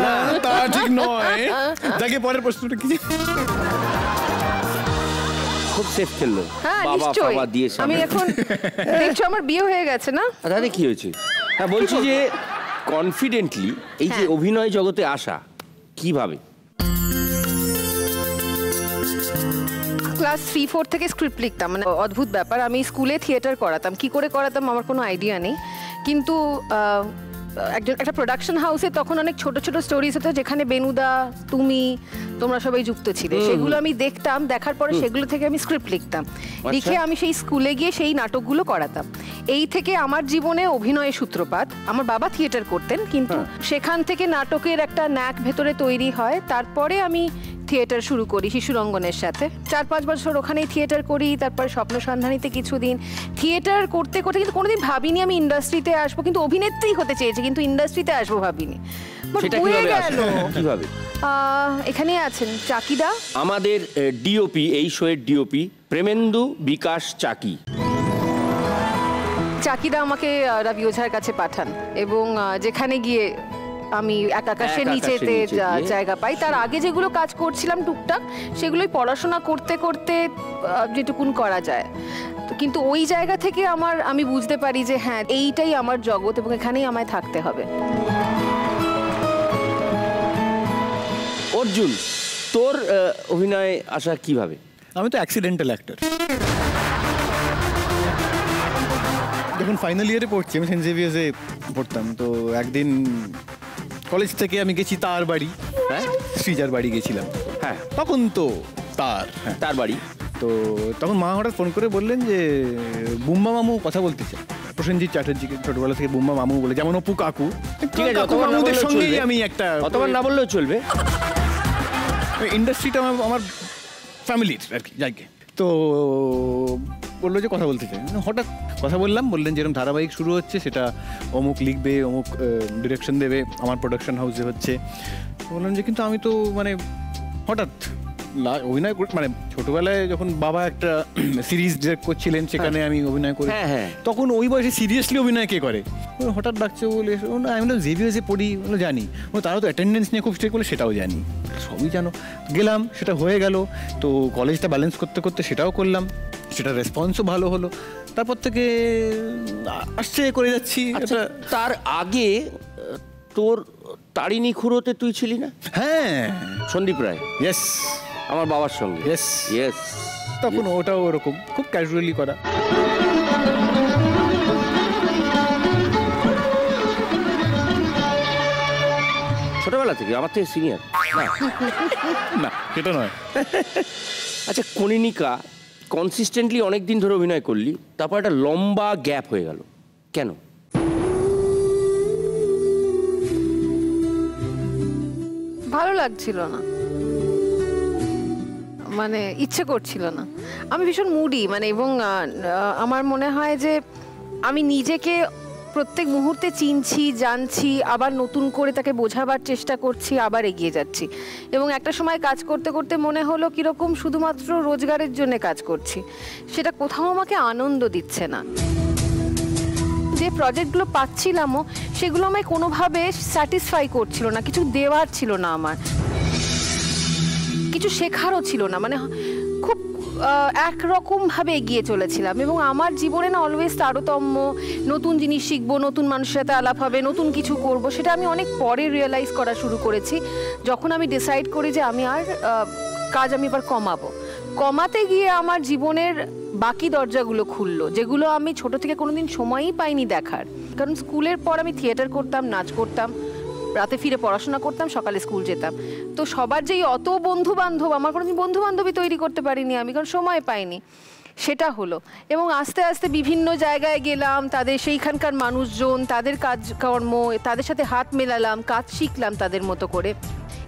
না তা ঠিক নয়। যাকে পরের প্রশ্নটা কি, খুব সেফ খেললো। হ্যাঁ বাবা নিশ্চয়ই, বাবা দিয়ে আমি এখন দেখছো আমার বিয়ে হয়ে গেছে না। তাহলে কি হয়েছে? হ্যাঁ বলছি যে কনফিডেন্টলি এই যে অভিনয় জগতে আসা কিভাবে? ক্লাস 3-4 থেকে স্ক্রিপ্ট লিখতাম, মানে অদ্ভুত ব্যাপার। আমি স্কুলে থিয়েটার করাতাম, কি করে করাতাম আমার কোনো আইডিয়া নেই, কিন্তু একটা প্রোডাকশন হাউসে তখন অনেক ছোট ছোট স্টোরিজ হতো যেখানে বেনুদা, তোমরা সবাই যুক্ত ছিলে। সেগুলো আমি দেখতাম, দেখার পরে সেগুলো থেকে আমি স্ক্রিপ্ট লিখতাম, লিখে আমি সেই স্কুলে গিয়ে সেই নাটকগুলো করাতাম। এই থেকে আমার জীবনে অভিনয়ের সূত্রপাত। আমার বাবা থিয়েটার করতেন, কিন্তু সেখান থেকে নাটকের একটা ন্যাক ভেতরে তৈরি হয়। তারপরে আমি থিয়েটার শুরু করি শিশুরঙ্গনের সাথে, 4-5 বছর ওখানেই থিয়েটার করি। তারপর স্বপ্ন সন্ধানীতে কিছুদিন থিয়েটার করতে করতে, কিন্তু কোনোদিন ভাবিনি আমি ইন্ডাস্ট্রিতে আসবো, কিন্তু অভিনেত্রী হতে চেয়েছি, কিন্তু ইন্ডাস্ট্রিতে আসবো ভাবিনি। কিভাবে? এখানেই আছেন চাকিদা, আমাদের ডিওপি, এই শোয়ের ডিওপি প্রেমেন্দু বিকাশ চাকি। চাকিদা আমাকে রবি ওঝার কাছে পাঠান, এবং যেখানে গিয়ে আমি আকাশের নিচেতে জায়গা পাই। তার আগে যেগুলো কাজ করছিলাম টুকটাক, সেগুলোই পড়াশোনা করতে করতে যেটুকুন করা যায়। কিন্তু ওই জায়গা থেকে আমি বুঝতে পারি যে হ্যাঁ এইটাই আমার জগৎ, এবং এখানেই আমায় থাকতে হবে। অর্জুন, তোর অভিনয়ে আসা কিভাবে? আমি তো অ্যাক্সিডেন্টাল অ্যাক্টর। যখন ফাইনাল ইয়ারে পড়ছি, আমি সেন্ট জেভিয়ার্সে পড়তাম, তো একদিন কলেজ থেকে আমি গেছি তার বাড়ি, হ্যাঁ শ্রীজার বাড়ি গেছিলাম। হ্যাঁ তখন তো তার বাড়ি, তো তখন মা হঠাৎ ফোন করে বললেন যে বুম্বা মামু কথা বলতে চায়, প্রসেনজিৎ চ্যাটার্জিকে ছোটবেলা থেকে বুম্বা মামু বলে, যেমন অপু কাকু, ঠিক আছে মামুদের সঙ্গেই আমি একটা, অতবার না বললেও চলবে, ইন্ডাস্ট্রিটা আমার ফ্যামিলির আর কি যাইকে। তো বললো যে কথা বলতে চাই, হঠাৎ কথা বললেন যেরকম ধারাবাহিক শুরু হচ্ছে, সেটা অমুক লিখবে, অমুক ডিরেকশন দেবে, আমার প্রোডাকশন হাউসে হচ্ছে। বললাম যে কিন্তু আমি তো মানে হঠাৎ অভিনয় মানে ছোটবেলায় যখন বাবা একটা সিরিজ ডিরেক্ট করছিলেন, সেখানে আমি অভিনয় করি, তখন ওই বয়সে সিরিয়াসলি অভিনয় কে করে, হঠাৎ ডাকছে বলে আমি বললাম জেভিয়ার্সে পড়ি, জানি, তারা তো অ্যাটেন্ডেন্স নিয়ে খুব স্ট্রিক্ট বলে, সেটাও জানি, সবই জানো। গেলাম, সেটা হয়ে গেল, তো কলেজটা ব্যালেন্স করতে করতে সেটাও করলাম, সেটা রেসপন্সও ভালো হলো, তারপর থেকে আসছে করে যাচ্ছি। তার আগে তোর তারিণী খুঁড়োতে তুই ছিলি না? হ্যাঁ, সন্দীপ রায়, ইয়েস, আমার বাবার সঙ্গে, ইয়েস। তখন ওটাও ওরকম খুব ক্যাজুয়ালি করা। ছোটবেলা থেকে আমার থেকে সিনিয়র না, সেটা নয়। আচ্ছা, কনিনিকা কনসিস্টেন্টলি অনেক দিন ধরে অভিনয় করলি, তারপর একটা লম্বা গ্যাপ হয়ে গেল, কেন? ভালো লাগছিল না, মানে ইচ্ছে করছিল না। আমি ভীষণ মুডি, মানে, এবং আমার মনে হয় যে আমি নিজেকে প্রত্যেক মুহূর্তে চিনছি, জানছি, আবার নতুন করে তাকে বোঝাবার চেষ্টা করছি, আবার এগিয়ে যাচ্ছি। এবং একটা সময় কাজ করতে করতে মনে হলো কীরকম শুধুমাত্র রোজগারের জন্য কাজ করছি, সেটা কোথাও আমাকে আনন্দ দিচ্ছে না। যে প্রজেক্টগুলো পাচ্ছিলামও সেগুলো আমায় কোনোভাবে স্যাটিসফাই করছিল না, কিছু দেওয়ার ছিল না, আমার কিছু শেখারও ছিল না, মানে খুব একরকমভাবে এগিয়ে চলেছিলাম। এবং আমার জীবনে না অলওয়েজ তারতম্য, নতুন জিনিস শিখবো, নতুন মানুষের সাথে আলাপ হবে, নতুন কিছু করব, সেটা আমি অনেক পরে রিয়েলাইজ করা শুরু করেছি, যখন আমি ডিসাইড করি যে আমি আর কাজ আমি এবার কমাতে গিয়ে আমার জীবনের বাকি দরজাগুলো খুললো, যেগুলো আমি ছোট থেকে কোনোদিন সময়ই পাইনি দেখার। কারণ স্কুলের পর আমি থিয়েটার করতাম, নাচ করতাম, রাতে ফিরে পড়াশোনা করতাম, সকালে স্কুল যেতাম। তো সবার যেই অত বন্ধু বান্ধব, আমার কোনোদিন বন্ধু বান্ধবী তৈরি করতে পারিনি আমি, কারণ সময় পাইনি। সেটা হলো, এবং আস্তে আস্তে বিভিন্ন জায়গায় গেলাম, তাদের সেইখানকার মানুষজন, তাদের কাজকর্ম, তাদের সাথে হাত মেলালাম, কাজ শিখলাম তাদের মতো করে।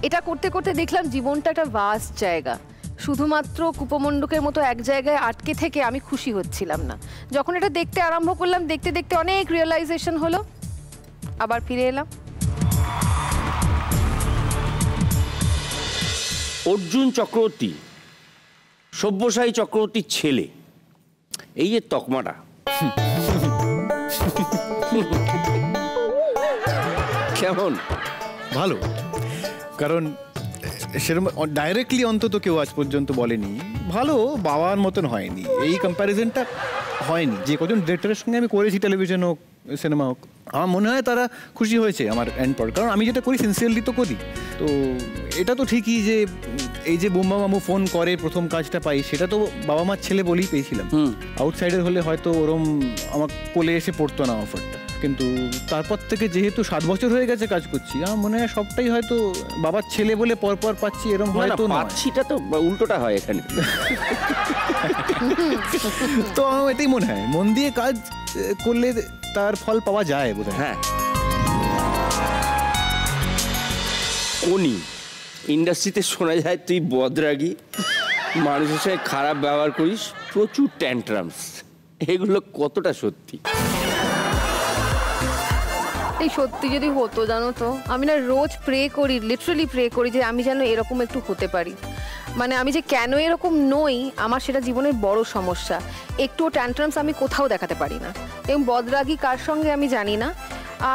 এটা করতে করতে দেখলাম জীবনটা একটা ভাস্ট জায়গা, শুধুমাত্র কূপমণ্ডকের মতো এক জায়গায় আটকে থেকে আমি খুশি হচ্ছিলাম না। যখন এটা দেখতে আরম্ভ করলাম, দেখতে দেখতে অনেক রিয়েলাইজেশন হলো, আবার ফিরে এলাম। অর্জুন চক্রবর্তী, সব্যসাচী চক্রবর্তীর ছেলে, এই যে তকমাটা, কেমন? ভালো, কারণ সেরকম ডাইরেক্টলি অন্তত কেউ আজ পর্যন্ত বলেনি ভালো, বাবার মতন হয়নি। এই কম্প্যারিজনটা হয়নি। যে কজন ডিরেক্টরের সঙ্গে আমি করেছি, টেলিভিশন হোক, সিনেমা হোক, আমার মনে হয় তারা খুশি হয়েছে আমার এন্ড প্রোডাক্ট। কারণ আমি যেটা করি সিনসিয়ারলি তো করি। তো এটা তো ঠিকই যে এই যে বোম্বা মামু ফোন করে প্রথম কাজটা পাই, সেটা তো বাবা মার ছেলে বলেই পেয়েছিলাম। আউটসাইডার হলে হয়তো ওরম আমার কোলে এসে পড়তো না অফারটা। কিন্তু তারপর থেকে যেহেতু 7 বছর হয়ে গেছে কাজ করছি, আমার মনে হয় সবটাই হয়তো বাবার ছেলে বলে পরপর পাচ্ছি, এরকম হয়তো না। পাচ্ছিটা তো উল্টোটা হয় এখানে। তো আমার এটাই মনে হয়, মন দিয়ে কাজ করলে তার ফল পাওয়া যায় বোধহয়। হ্যাঁ, উনি ইন্ডাস্ট্রিতে শোনা যায় তুই বদরাগী, মানুষের সাথে খারাপ ব্যবহার করিস, প্রচুর ট্যান্ট্রামস, এগুলো কতটা সত্যি? এই সত্যি যদি হতো, জানো তো, আমি না রোজ প্রে করি, লিটারালি প্রে করি যে আমি যেন এরকম একটু হতে পারি। মানে আমি যে কেন এরকম নই, আমার সেটা জীবনের বড় সমস্যা। একটুও ট্যান্ট্রামস আমি কোথাও দেখাতে পারি না, এবং বদরাগী কার সঙ্গে আমি জানি না।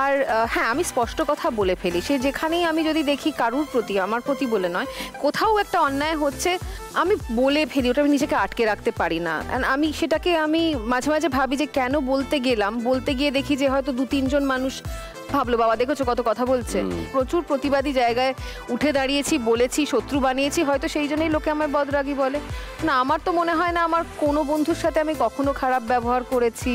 আর হ্যাঁ, আমি স্পষ্ট কথা বলে ফেলি, সে যেখানেই আমি যদি দেখি কারুর প্রতি, আমার প্রতি বলে নয়, কোথাও একটা অন্যায় হচ্ছে, আমি বলে ফেলি, ওটা আমি নিজেকে আটকে রাখতে পারি না। আমি সেটাকে আমি মাঝে মাঝে ভাবি যে কেন বলতে গেলাম, বলতে গিয়ে দেখি যে হয়তো 2-3 জন মানুষ ভাবলো বাবা দেখেছো কত কথা বলছে। প্রচুর প্রতিবাদী জায়গায় উঠে দাঁড়িয়েছি, বলেছি, শত্রু বানিয়েছি, হয়তো সেই জন্যই লোকে আমায় বদরাগী বলে। না, আমার তো মনে হয় না আমার কোনো বন্ধুর সাথে আমি কখনো খারাপ ব্যবহার করেছি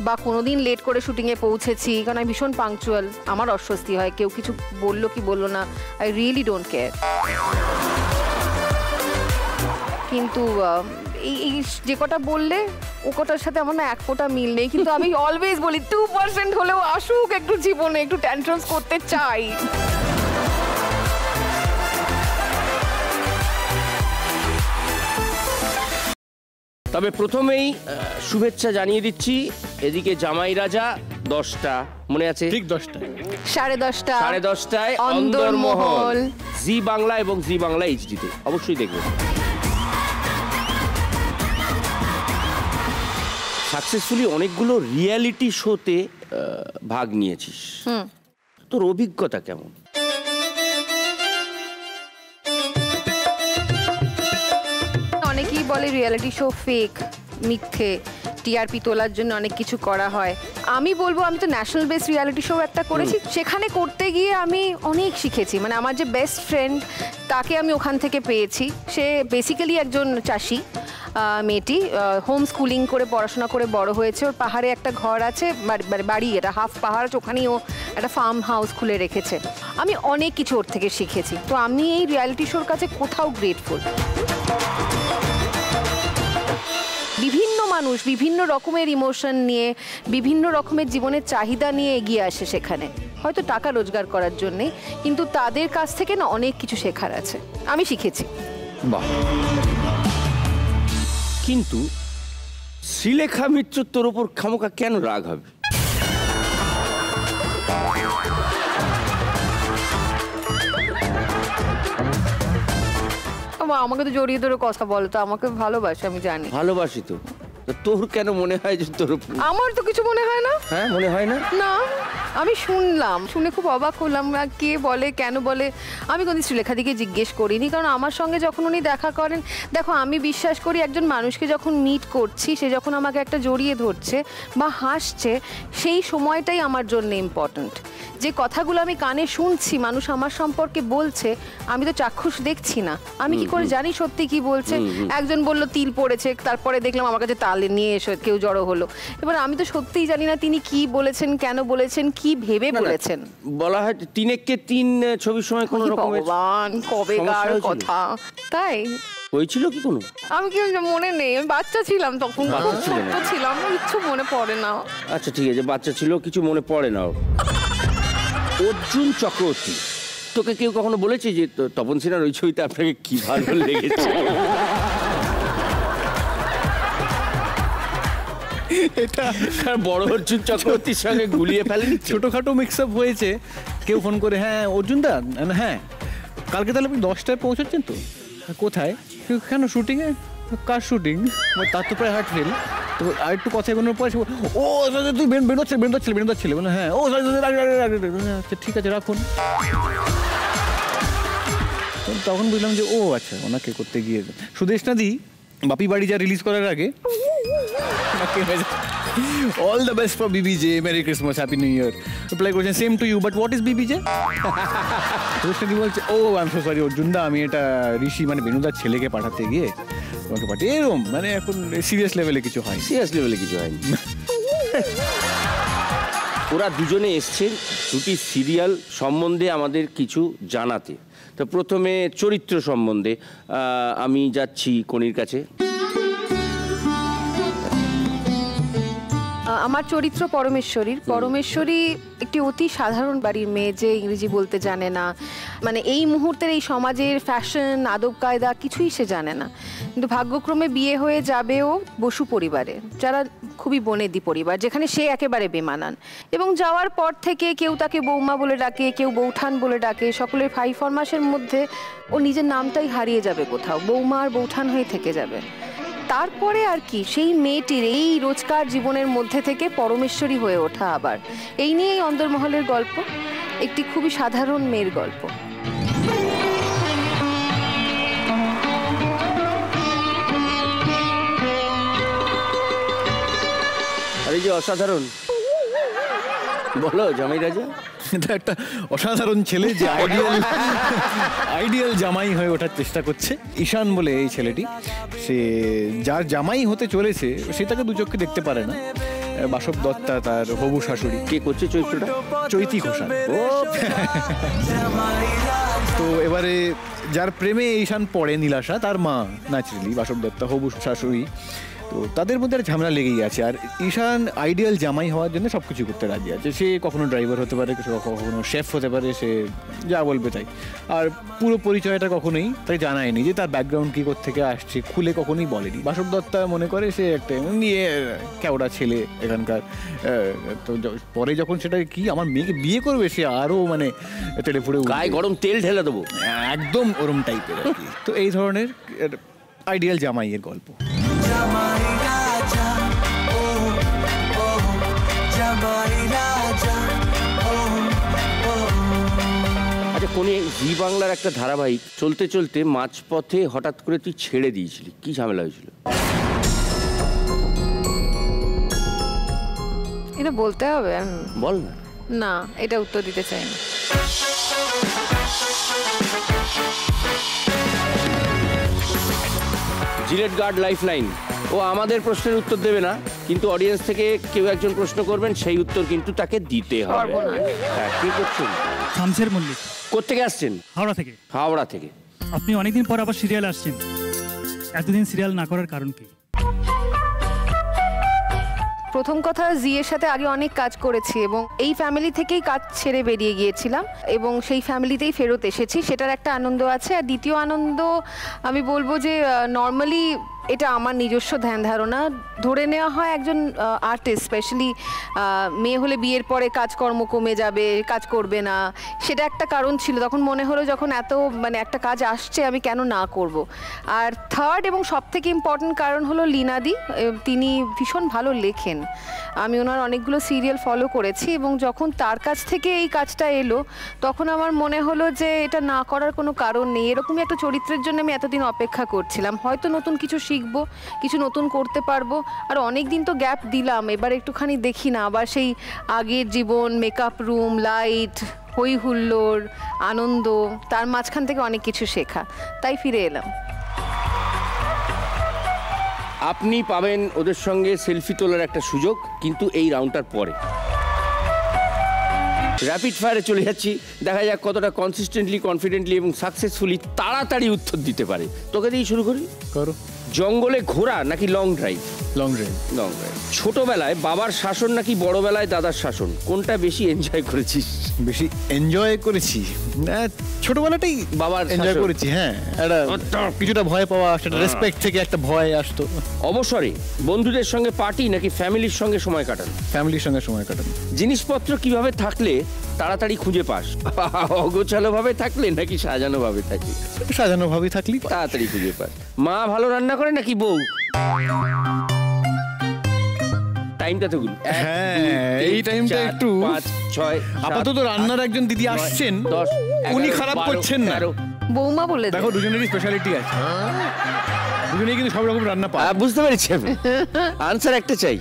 বা কোনোদিন লেট করে শুটিংয়ে পৌঁছেছি, কারণ আমি ভীষণ পাংচুয়াল। আমার অস্বস্তি হয় কেউ কিছু বললো কি বললো না, আই রিয়েলি ডোন্ট কেয়ার। কিন্তু এই যে কটা বললে ও কটার সাথে আমার না এক ফোঁটা মিল নেই, কিন্তু আমি অলওয়েজ বলি 2% হলেও আসুক একটু জীবনে, একটু ট্যান্ট্রামস করতে চাই। তবে প্রথমেই শুভেচ্ছা জানিয়ে দিচ্ছি, এদিকে জামাই রাজা 10টা, মনে আছে? ঠিক 10টা, 10:30টায় অন্দরমহল, জি বাংলা এবং জি বাংলা এইচডিতে, অবশ্যই দেখবেন। সাকসেসফুলি অনেকগুলো রিয়েলিটি শোতে ভাগ নিয়েছিস, তোর অভিজ্ঞতা কেমন? অনেকেই বলে রিয়েলিটি শো ফেক, মিথ্যে, টিআরপি তোলার জন্য অনেক কিছু করা হয়। আমি বলবো আমি তো ন্যাশনাল বেস্ট রিয়েলিটি শো একটা করেছি, সেখানে করতে গিয়ে আমি অনেক শিখেছি। মানে আমার যে বেস্ট ফ্রেন্ড, তাকে আমি ওখান থেকে পেয়েছি। সে বেসিক্যালি একজন চাষি মেয়েটি, হোম স্কুলিং করে পড়াশোনা করে বড় হয়েছে। ওর পাহাড়ে একটা ঘর আছে, বাড়ি, এটা হাফ পাহাড় আছে, ওখানেই ও একটা ফার্ম হাউস খুলে রেখেছে। আমি অনেক কিছু ওর থেকে শিখেছি। তো আমি এই রিয়েলিটি শোর কাছে কোথাও গ্রেটফুল। বিভিন্ন মানুষ বিভিন্ন রকমের ইমোশন নিয়ে, বিভিন্ন রকমের জীবনের চাহিদা নিয়ে এগিয়ে আসে সেখানে, হয়তো টাকা রোজগার করার জন্যে, কিন্তু তাদের কাছ থেকে না অনেক কিছু শেখার আছে, আমি শিখেছি। বাহ। কিন্তু শ্রীলেখা মিত্র তোর ওপর খামোকা কেন রাগ হবে? আমাকে তো জড়িয়ে ধরে কথা বলো তো, আমাকে ভালোবাসে আমি জানি। ভালোবাসি তো, তা তোর কেন মনে হয় যে তোর? আমার তো কিছু মনে হয় না। হ্যাঁ, মনে হয় না? না, আমি শুনলাম, শুনে খুব অবাক হলাম। কে বলে, কেন বলে, আমি কোনদিন শ্রীলেখাদিকে জিজ্ঞেস করিনি, কারণ আমার সঙ্গে যখন উনি দেখা করেন, দেখো আমি বিশ্বাস করি একজন মানুষকে যখন মিট করছি, সে যখন আমাকে একটা জড়িয়ে ধরছে বা হাসছে, সেই সময়টাই আমার জন্য ইম্পর্ট্যান্ট। যে কথাগুলো আমি কানে শুনছি মানুষ আমার সম্পর্কে বলছে, আমি তো চাক্ষুষ দেখছি না, আমি কি করে জানি সত্যি কি বলছে? একজন বলল তিল পড়েছে, তারপরে দেখলাম আমার কাছে তাল নিয়ে এসে কেউ জড়ো হলো। এবার আমি তো সত্যিই জানি না তিনি কি বলেছেন, কেন বলেছেন, কি ভেবে বলেছেন। বলা হয় তিনেককে তিন ছবির সময় কোনো রকমের ভগবান, কবেকার কথা। তাই হয়েছিল কি কোনো? আমি কি মনে নেই, আমি বাচ্চা ছিলাম তখন, খুব ছোট ছিলাম, কিছু মনে পড়ে না। আচ্ছা ঠিক আছে, বাচ্চা ছিল, কিছু মনে পড়ে না। অর্জুন চক্রবর্তী, তোকে কেউ কখনো বলেছে যে তপন সিনহার ওই ছবিতে আপনাকে কি ভালো লেগেছে? এটা বড় অর্জুন চক্রবর্তীর সঙ্গে গুলিয়ে ফেলেনি? ছোটোখাটো মিক্স আপ হয়েছে, কেউ ফোন করে, হ্যাঁ অর্জুন দা, হ্যাঁ কালকে তাহলে আপনি 10টায় পৌঁছাচ্ছেন তো? কোথায়? কেন শুটিংয়ে? কার শুটিং? তার তো প্রায় হার্ট ফেল। তো আর একটু কথা এগোনোর পরে ও তুই বেরোচ্ছিলে বলে, হ্যাঁ ও আচ্ছা ঠিক আছে রাখুন। তখন বুঝলাম যে ও আচ্ছা, ওনাকে করতে গিয়ে সুদেশনাদি বাপি বাড়ি যা রিলিজ করার আগে all the best for BBJ, merry Christmas, happy new year reply করেছেন, same to you, but what is BBJ? সুদেশনাদি বলছে, oh I am so sorry Arjun da, আমি এটা ঋষি মানে বেনুদার ছেলেকে পাঠাতে গিয়ে তোমাকে পাঠিয়ে, এরকম মানে এখন সিরিয়াস লেভেলে কিছু হয়, সিরিয়াস লেভেলে কিছু হয়নি। ওরা দুজনে এসছেন দুটি সিরিয়াল সম্বন্ধে আমাদের কিছু জানাতে। তো প্রথমে চরিত্র সম্বন্ধে আমি যাচ্ছি কনির কাছে। আমার চরিত্র পরমেশ্বরী একটি অতি সাধারণ বাড়ির মেয়ে, যে ইংরেজি বলতে জানে না, মানে এই মুহূর্তের এই সমাজের ফ্যাশন, আদব কায়দা কিছুই সে জানে না। কিন্তু ভাগ্যক্রমে বিয়ে হয়ে যাবেও বসু পরিবারে, যারা খুবই বনেদি পরিবার, যেখানে সে একেবারে বেমানান। এবং যাওয়ার পর থেকে কেউ তাকে বৌমা বলে ডাকে, কেউ বৌঠান বলে ডাকে, সকলের ফাই ফরমাসের মধ্যে ও নিজের নামটাই হারিয়ে যাবে কোথাও, বৌমা আর বৌঠান হয়ে থেকে যাবে। তারপরে আর কি, সেই মেয়েটির এই রোজকার জীবনের মধ্যে থেকে পরমেশ্বরী হয়ে ওঠা আবার, এই নিয়েই অন্দরমহলের গল্প, একটি খুবই সাধারণ মেয়ের গল্প। আর এই যে অসাধারণ, বলো জামাই রাজা, এটা একটা অসাধারণ ছেলে যে আইডিয়াল জামাই হয়ে ওঠার চেষ্টা করছে। ঈশান বলে এই ছেলেটি, সে যার জামাই হতে চলেছে সে তাকে দু চোখে দেখতে পারে না। বাসব দত্তা তার হবু শাশুড়ি। কে করছে চরিত্রটা? চৈতি ঘোষাল। তো এবারে যার প্রেমে ঈশান পড়ে, নীলাশা তার মা, ন্যাচারালি বাসব দত্তা হবু শাশুড়ি। তো তাদের মধ্যে একটা ঝামেলা লেগেই আছে। আর ঈশান আইডিয়াল জামাই হওয়ার জন্য সব কিছু করতে রাজি আছে। সে কখনো ড্রাইভার হতে পারে, কখনো শেফ হতে পারে, সে যা বলবে তাই। আর পুরো পরিচয়টা কখনোই তাকে জানায়নি যে তার ব্যাকগ্রাউন্ড কী থেকে আসছে, খুলে কখনোই বলেনি। বাসব দত্তা মনে করে সে একটা নিয়ে কেওড়া ছেলে এখানকার। তো পরে যখন সেটা কি আমার মেয়েকে বিয়ে করবে, সে আরও মানে তেড়ে ফুড়ে গায়ে গরম তেল ঢেলে দেবো, একদম ওরম টাইপের আর কি। তো এই ধরনের আইডিয়াল জামাইয়ের গল্প। আচ্ছা, কোন জি বাংলার একটা ধারাবাহিক চলতে চলতে মাঝপথে হঠাৎ করে তুই ছেড়ে দিয়েছিলি, কি ঝামেলা হয়েছিল? এটা বলতে হবে? বল না। না, এটা উত্তর দিতে চাই না। জিলেট গার্ড লাইফলাইন, ও আমাদের প্রশ্নের উত্তর দেবে না, কিন্তু অডিয়েন্স থেকে কেউ একজন প্রশ্ন করবেন, সেই উত্তর কিন্তু তাকে দিতে হবে। হ্যাঁ, কি করছেন? শামসের মল্লিক। কোত্থেকে আসছেন? হাওড়া থেকে। হাওড়া থেকে। আপনি অনেকদিন পর আবার সিরিয়াল আসছেন, এতদিন সিরিয়াল না করার কারণ কি? প্রথম কথা, জিয়ের সাথে আগে অনেক কাজ করেছি এবং এই ফ্যামিলি থেকেই কাজ ছেড়ে বেরিয়ে গিয়েছিলাম এবং সেই ফ্যামিলিতেই ফেরত এসেছি, সেটার একটা আনন্দ আছে। আর দ্বিতীয় আনন্দ আমি বলবো যে নর্মালি এটা আমার নিজস্ব ধ্যান ধারণা। ধরে নেওয়া হয় একজন আর্টিস্ট, স্পেশালি মেয়ে হলে বিয়ের পরে কাজকর্ম কমে যাবে, কাজ করবে না, সেটা একটা কারণ ছিল। তখন মনে হলো যখন এত মানে একটা কাজ আসছে আমি কেন না করব। আর থার্ড এবং সবথেকে ইম্পর্টেন্ট কারণ হলো লীনাদি, তিনি ভীষণ ভালো লেখেন। আমি ওনার অনেকগুলো সিরিয়াল ফলো করেছি এবং যখন তার কাছ থেকে এই কাজটা এলো তখন আমার মনে হলো যে এটা না করার কোনো কারণ নেই। এরকমই একটা চরিত্রের জন্য আমি এতদিন অপেক্ষা করছিলাম, হয়তো নতুন কিছু শিখবো, কিছু নতুন করতে পারবো। আর অনেক দিন তো গ্যাপ দিলাম, এবার একটুখানি দেখি না আবার সেই আগের জীবন, মেকআপ রুম, লাইট, হই হুল্লোড়, আনন্দ, তার মাঝখান থেকে অনেক কিছু শেখা, তাই ফিরে এলাম। আপনি পাবেন ওদের সঙ্গে সেলফি তোলার একটা সুযোগ, কিন্তু এই রাউন্ডটার পরে। র্যাপিড ফায়ারে চলে যাচ্ছি, দেখা যাক কতটা কনসিস্টেন্টলি, কনফিডেন্টলি এবং সাকসেসফুলি তাড়াতাড়ি উত্তর দিতে পারে। তোকে দিয়ে শুরু করি। করো। জঙ্গলে ঘোরা নাকি long drive? Long drive. Long drive. ছোটবেলায় বাবার শাসন নাকি বড়বেলায় দাদার শাসন, কোনটা বেশি এনজয় করেছিস? বেশি এনজয় করেছি ছোটবেলাটাই বাবার এনজয় শাসন। করেছি। হ্যাঁ, একটা কিছুটা ভয় পাওয়া, সেটা রেসপেক্ট থেকে একটা ভয় আসতো। অবসরে বন্ধুদের সঙ্গে পার্টি নাকি ফ্যামিলির সঙ্গে সময় কাটান? ফ্যামিলির সঙ্গে সময় কাটানো। জিনিসপত্র কিভাবে থাকলে তাড়াতাড়ি খুঁজে পাস? অগোছালো ভাবে থাকলে নাকি সাজানো ভাবে থাকলে? সাজানো ভাবে থাকলে তাড়াতাড়ি খুঁজে পাস। মা ভালো রান্না করে নাকি বউ? টাইমটা তো গুণ। হ্যাঁ, এই টাইমটা একটু 5 6 আপাতত রান্নার একজন দিদি আসছেন, 10 উনি খারাপ করছেন না। বৌমা বলে দেখো, দুজনেরই স্পেশালিটি আছে, দুজনেই কিন্তু সব রকম রান্না পায়। বুঝতে পেরেছি আমি। আনসার একটা চাই।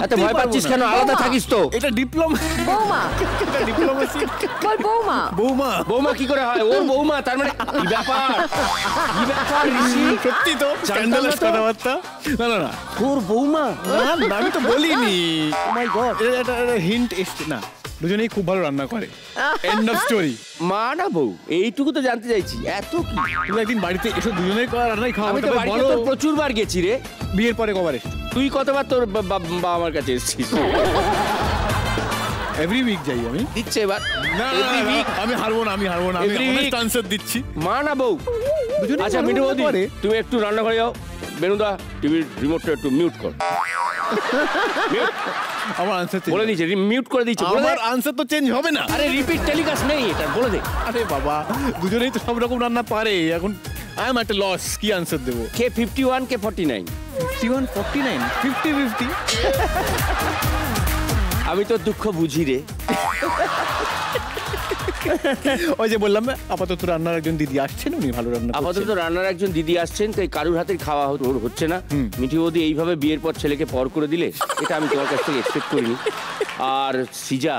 এত ভয় পাচ্ছিস কেন? আলাদা থাকিস তো। এটা ডিপ্লোমা। বৌমা। এটা ডিপ্লোমাসি। বল বৌমা। বৌমা। বৌমা কি করে হয়? ওর বৌমা, তার মানে কি ব্যাপার? কি ব্যাপার ঋষি? সত্যি তো স্ক্যান্ডালাস কথাবার্তা। না না না, তোর বৌমা? না, আমি তো বলিনি। ও মাই গড, এটা হিন্ট এসছে না। দুজনেই খুব ভালো রান্না করে। End of story. মা না বউ, এইটুকু তো জানতে চাইছি। এত কি? তুমি একদিন বাড়িতে এসো, দুজনেই রান্নাই খাওয়া। আমি তো বাড়িতে তো প্রচুর বার গেছি রে। বিয়ের পরে কবার এসছো? তুই কতবার তোর বাবা আমার কাছে এসেছিস? এভরি উইক যাই আমি। দিচ্ছে এবার? না, আমি হারবো না, আমি অনেস্ট আনসার দিচ্ছি। মা না বউ? আচ্ছা মিঠু বৌদি, তুমি একটু রান্না করে যাও। বেনুদা, টিভির রিমোটটা একটু মিউট কর। আমার আনসার বলে দিয়েছে, মিউট করে দিয়েছে। আমার আনসার তো চেঞ্জ হবে না। আরে রিপিট টেলিকাস্ট নেই এটা, বলে দে। আরে বাবা, দুজনেই তো সব রকম রান্না পারে। এখন আই এম একটা লস, কি আনসার দেবো? কে 51 কে 49? 51 49 50 আমি তো দুঃখ বুঝি রে। ওই যে বললাম না, আপাতত রান্নার একজন দিদি আসছেন, উনি ভালো রান্না করছেন। আপাতত রান্নার একজন দিদি আসছেন, তাই কারুর হাতের খাওয়া হচ্ছে না। মিঠি বৌদি এইভাবে বিয়ের পর ছেলেকে পর করে দিলে, এটা আমি তোমার কাছ থেকে এক্সপেক্ট করিনি। আর সিজা,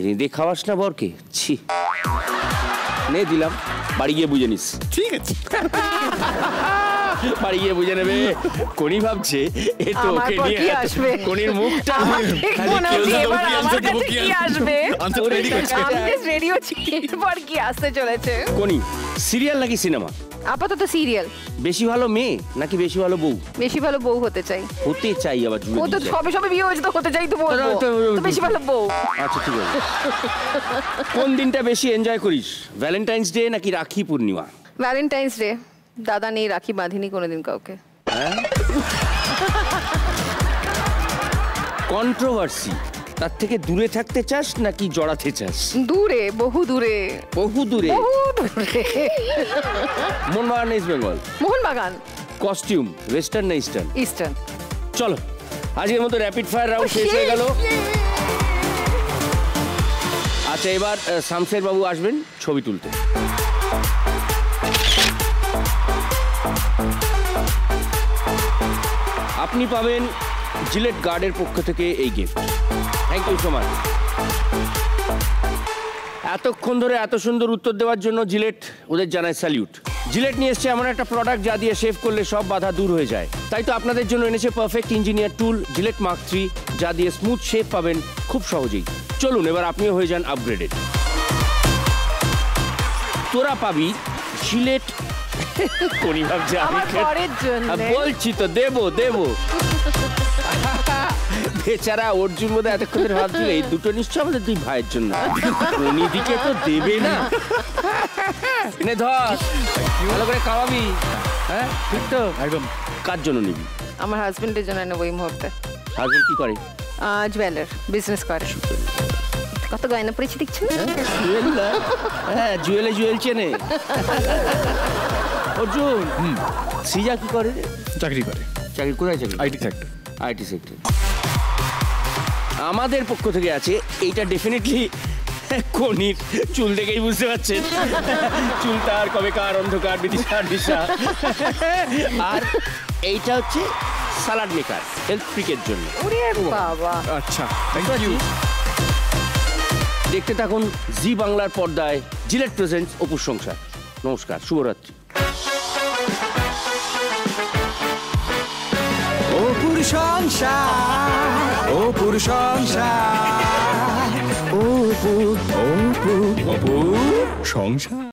রেঁধে খাওয়াস না বরকে? ছি, নে দিলাম, বাড়ি গিয়ে বুঝে নিস। ঠিক আছে, বাড়ি গিয়ে বুঝে নেবে। কোনি ভাবছে এ তো ওকে নিয়ে আসবে, কোনির মুখটা কোনি। সিরিয়াল নাকি সিনেমা? আপাতত সিরিয়াল। বেশি ভালো মেয়ে নাকি বেশি ভালো বউ? বেশি ভালো বউ হতে চাই। হতে চাই আবার জুড়ে ও তো সবে বিয়ে হয়েছে, তো হতে চাই তো বলবো। তো বেশি ভালো বউ। আচ্ছা ঠিক আছে। কোন দিনটা বেশি এনজয় করিস, ভ্যালেন্টাইন্স ডে নাকি রাখি পূর্ণিমা? Valentine's day. দাদা নেই, রাখি বাঁধিনি কোনোদিন কাউকে। কন্ট্রোভার্সি, তার থেকে দূরে থাকতে চাস নাকি জড়াতে চাস? দূরে, বহু দূরে। বহু দূরে? বহু দূরে। মোহনবাগান না east Bengal? Mohun Bagan. Costume western না ইস্টার্ন? ইস্টার্ন। চলো, আজকের মতো র্যাপিড ফায়ার রাউন্ড শেষ হয়ে গেল। আচ্ছা, এবার শামশের বাবু আসবেন ছবি তুলতে। আপনি পাবেন জিলেট গার্ডের পক্ষ থেকে এই gift. Thank you so much. এতক্ষণ ধরে এত সুন্দর উত্তর দেওয়ার জন্য জিলেট ওদের জানায় স্যালিউট। জিলেট নিয়ে এসছে এমন একটা প্রোডাক্ট যা দিয়ে শেভ করলে সব বাধা দূর হয়ে যায়। তাই তো আপনাদের জন্য এনেছে পারফেক্ট ইঞ্জিনিয়ার টুল জিলেট মার্ক 3, যা দিয়ে স্মুথ শেভ পাবেন খুব সহজেই। চলুন এবার আপনিও হয়ে যান আপগ্রেডেড। তোরা পাবি জিলেট। কোনি ভাবছে আমি বলছি তো দেবো। বেচারা অর্জুন বোধ এতক্ষণ ধরে ভাবছিল এই দুটো নিশ্চয় আমাদের দুই ভাইয়ের জন্য, কোনি দিকে তো দেবে না। ধর ভালো করে খাওয়াবি। হ্যাঁ ঠিক তো? একদম। কার জন্য নিবি? আমার হাজবেন্ডের জন্য নেবো এই মুহূর্তে। হাজবেন্ড কি করে? জুয়েলার বিজনেস করে। কত গয়না পড়েছি দেখছেন? হ্যাঁ, জুয়েল চেনে। অর্জুন, সৃজা কি করে? চাকরি করে। চাকরি কোথায়? চাকরি আইটি সেক্টর। IT sector. আমাদের পক্ষ থেকে আছে এইটা ডেফিনেটলি কনির চুল দেখেই বুঝতে পারছেন, চুল তার কবেকার অন্ধকার বিদিশার দিশা। আর এইটা হচ্ছে সালাড মেকার, হেলথ ফ্রিকের জন্য। বাবা, আচ্ছা, থ্যাংক ইউ। দেখতে থাকুন জি বাংলার পর্দায় জিলেট প্রেজেন্টস অপুর সংসার। নমস্কার, শুভরাত্রি। অপুর সংসার, অপুর সংসার, অপুর সংসার।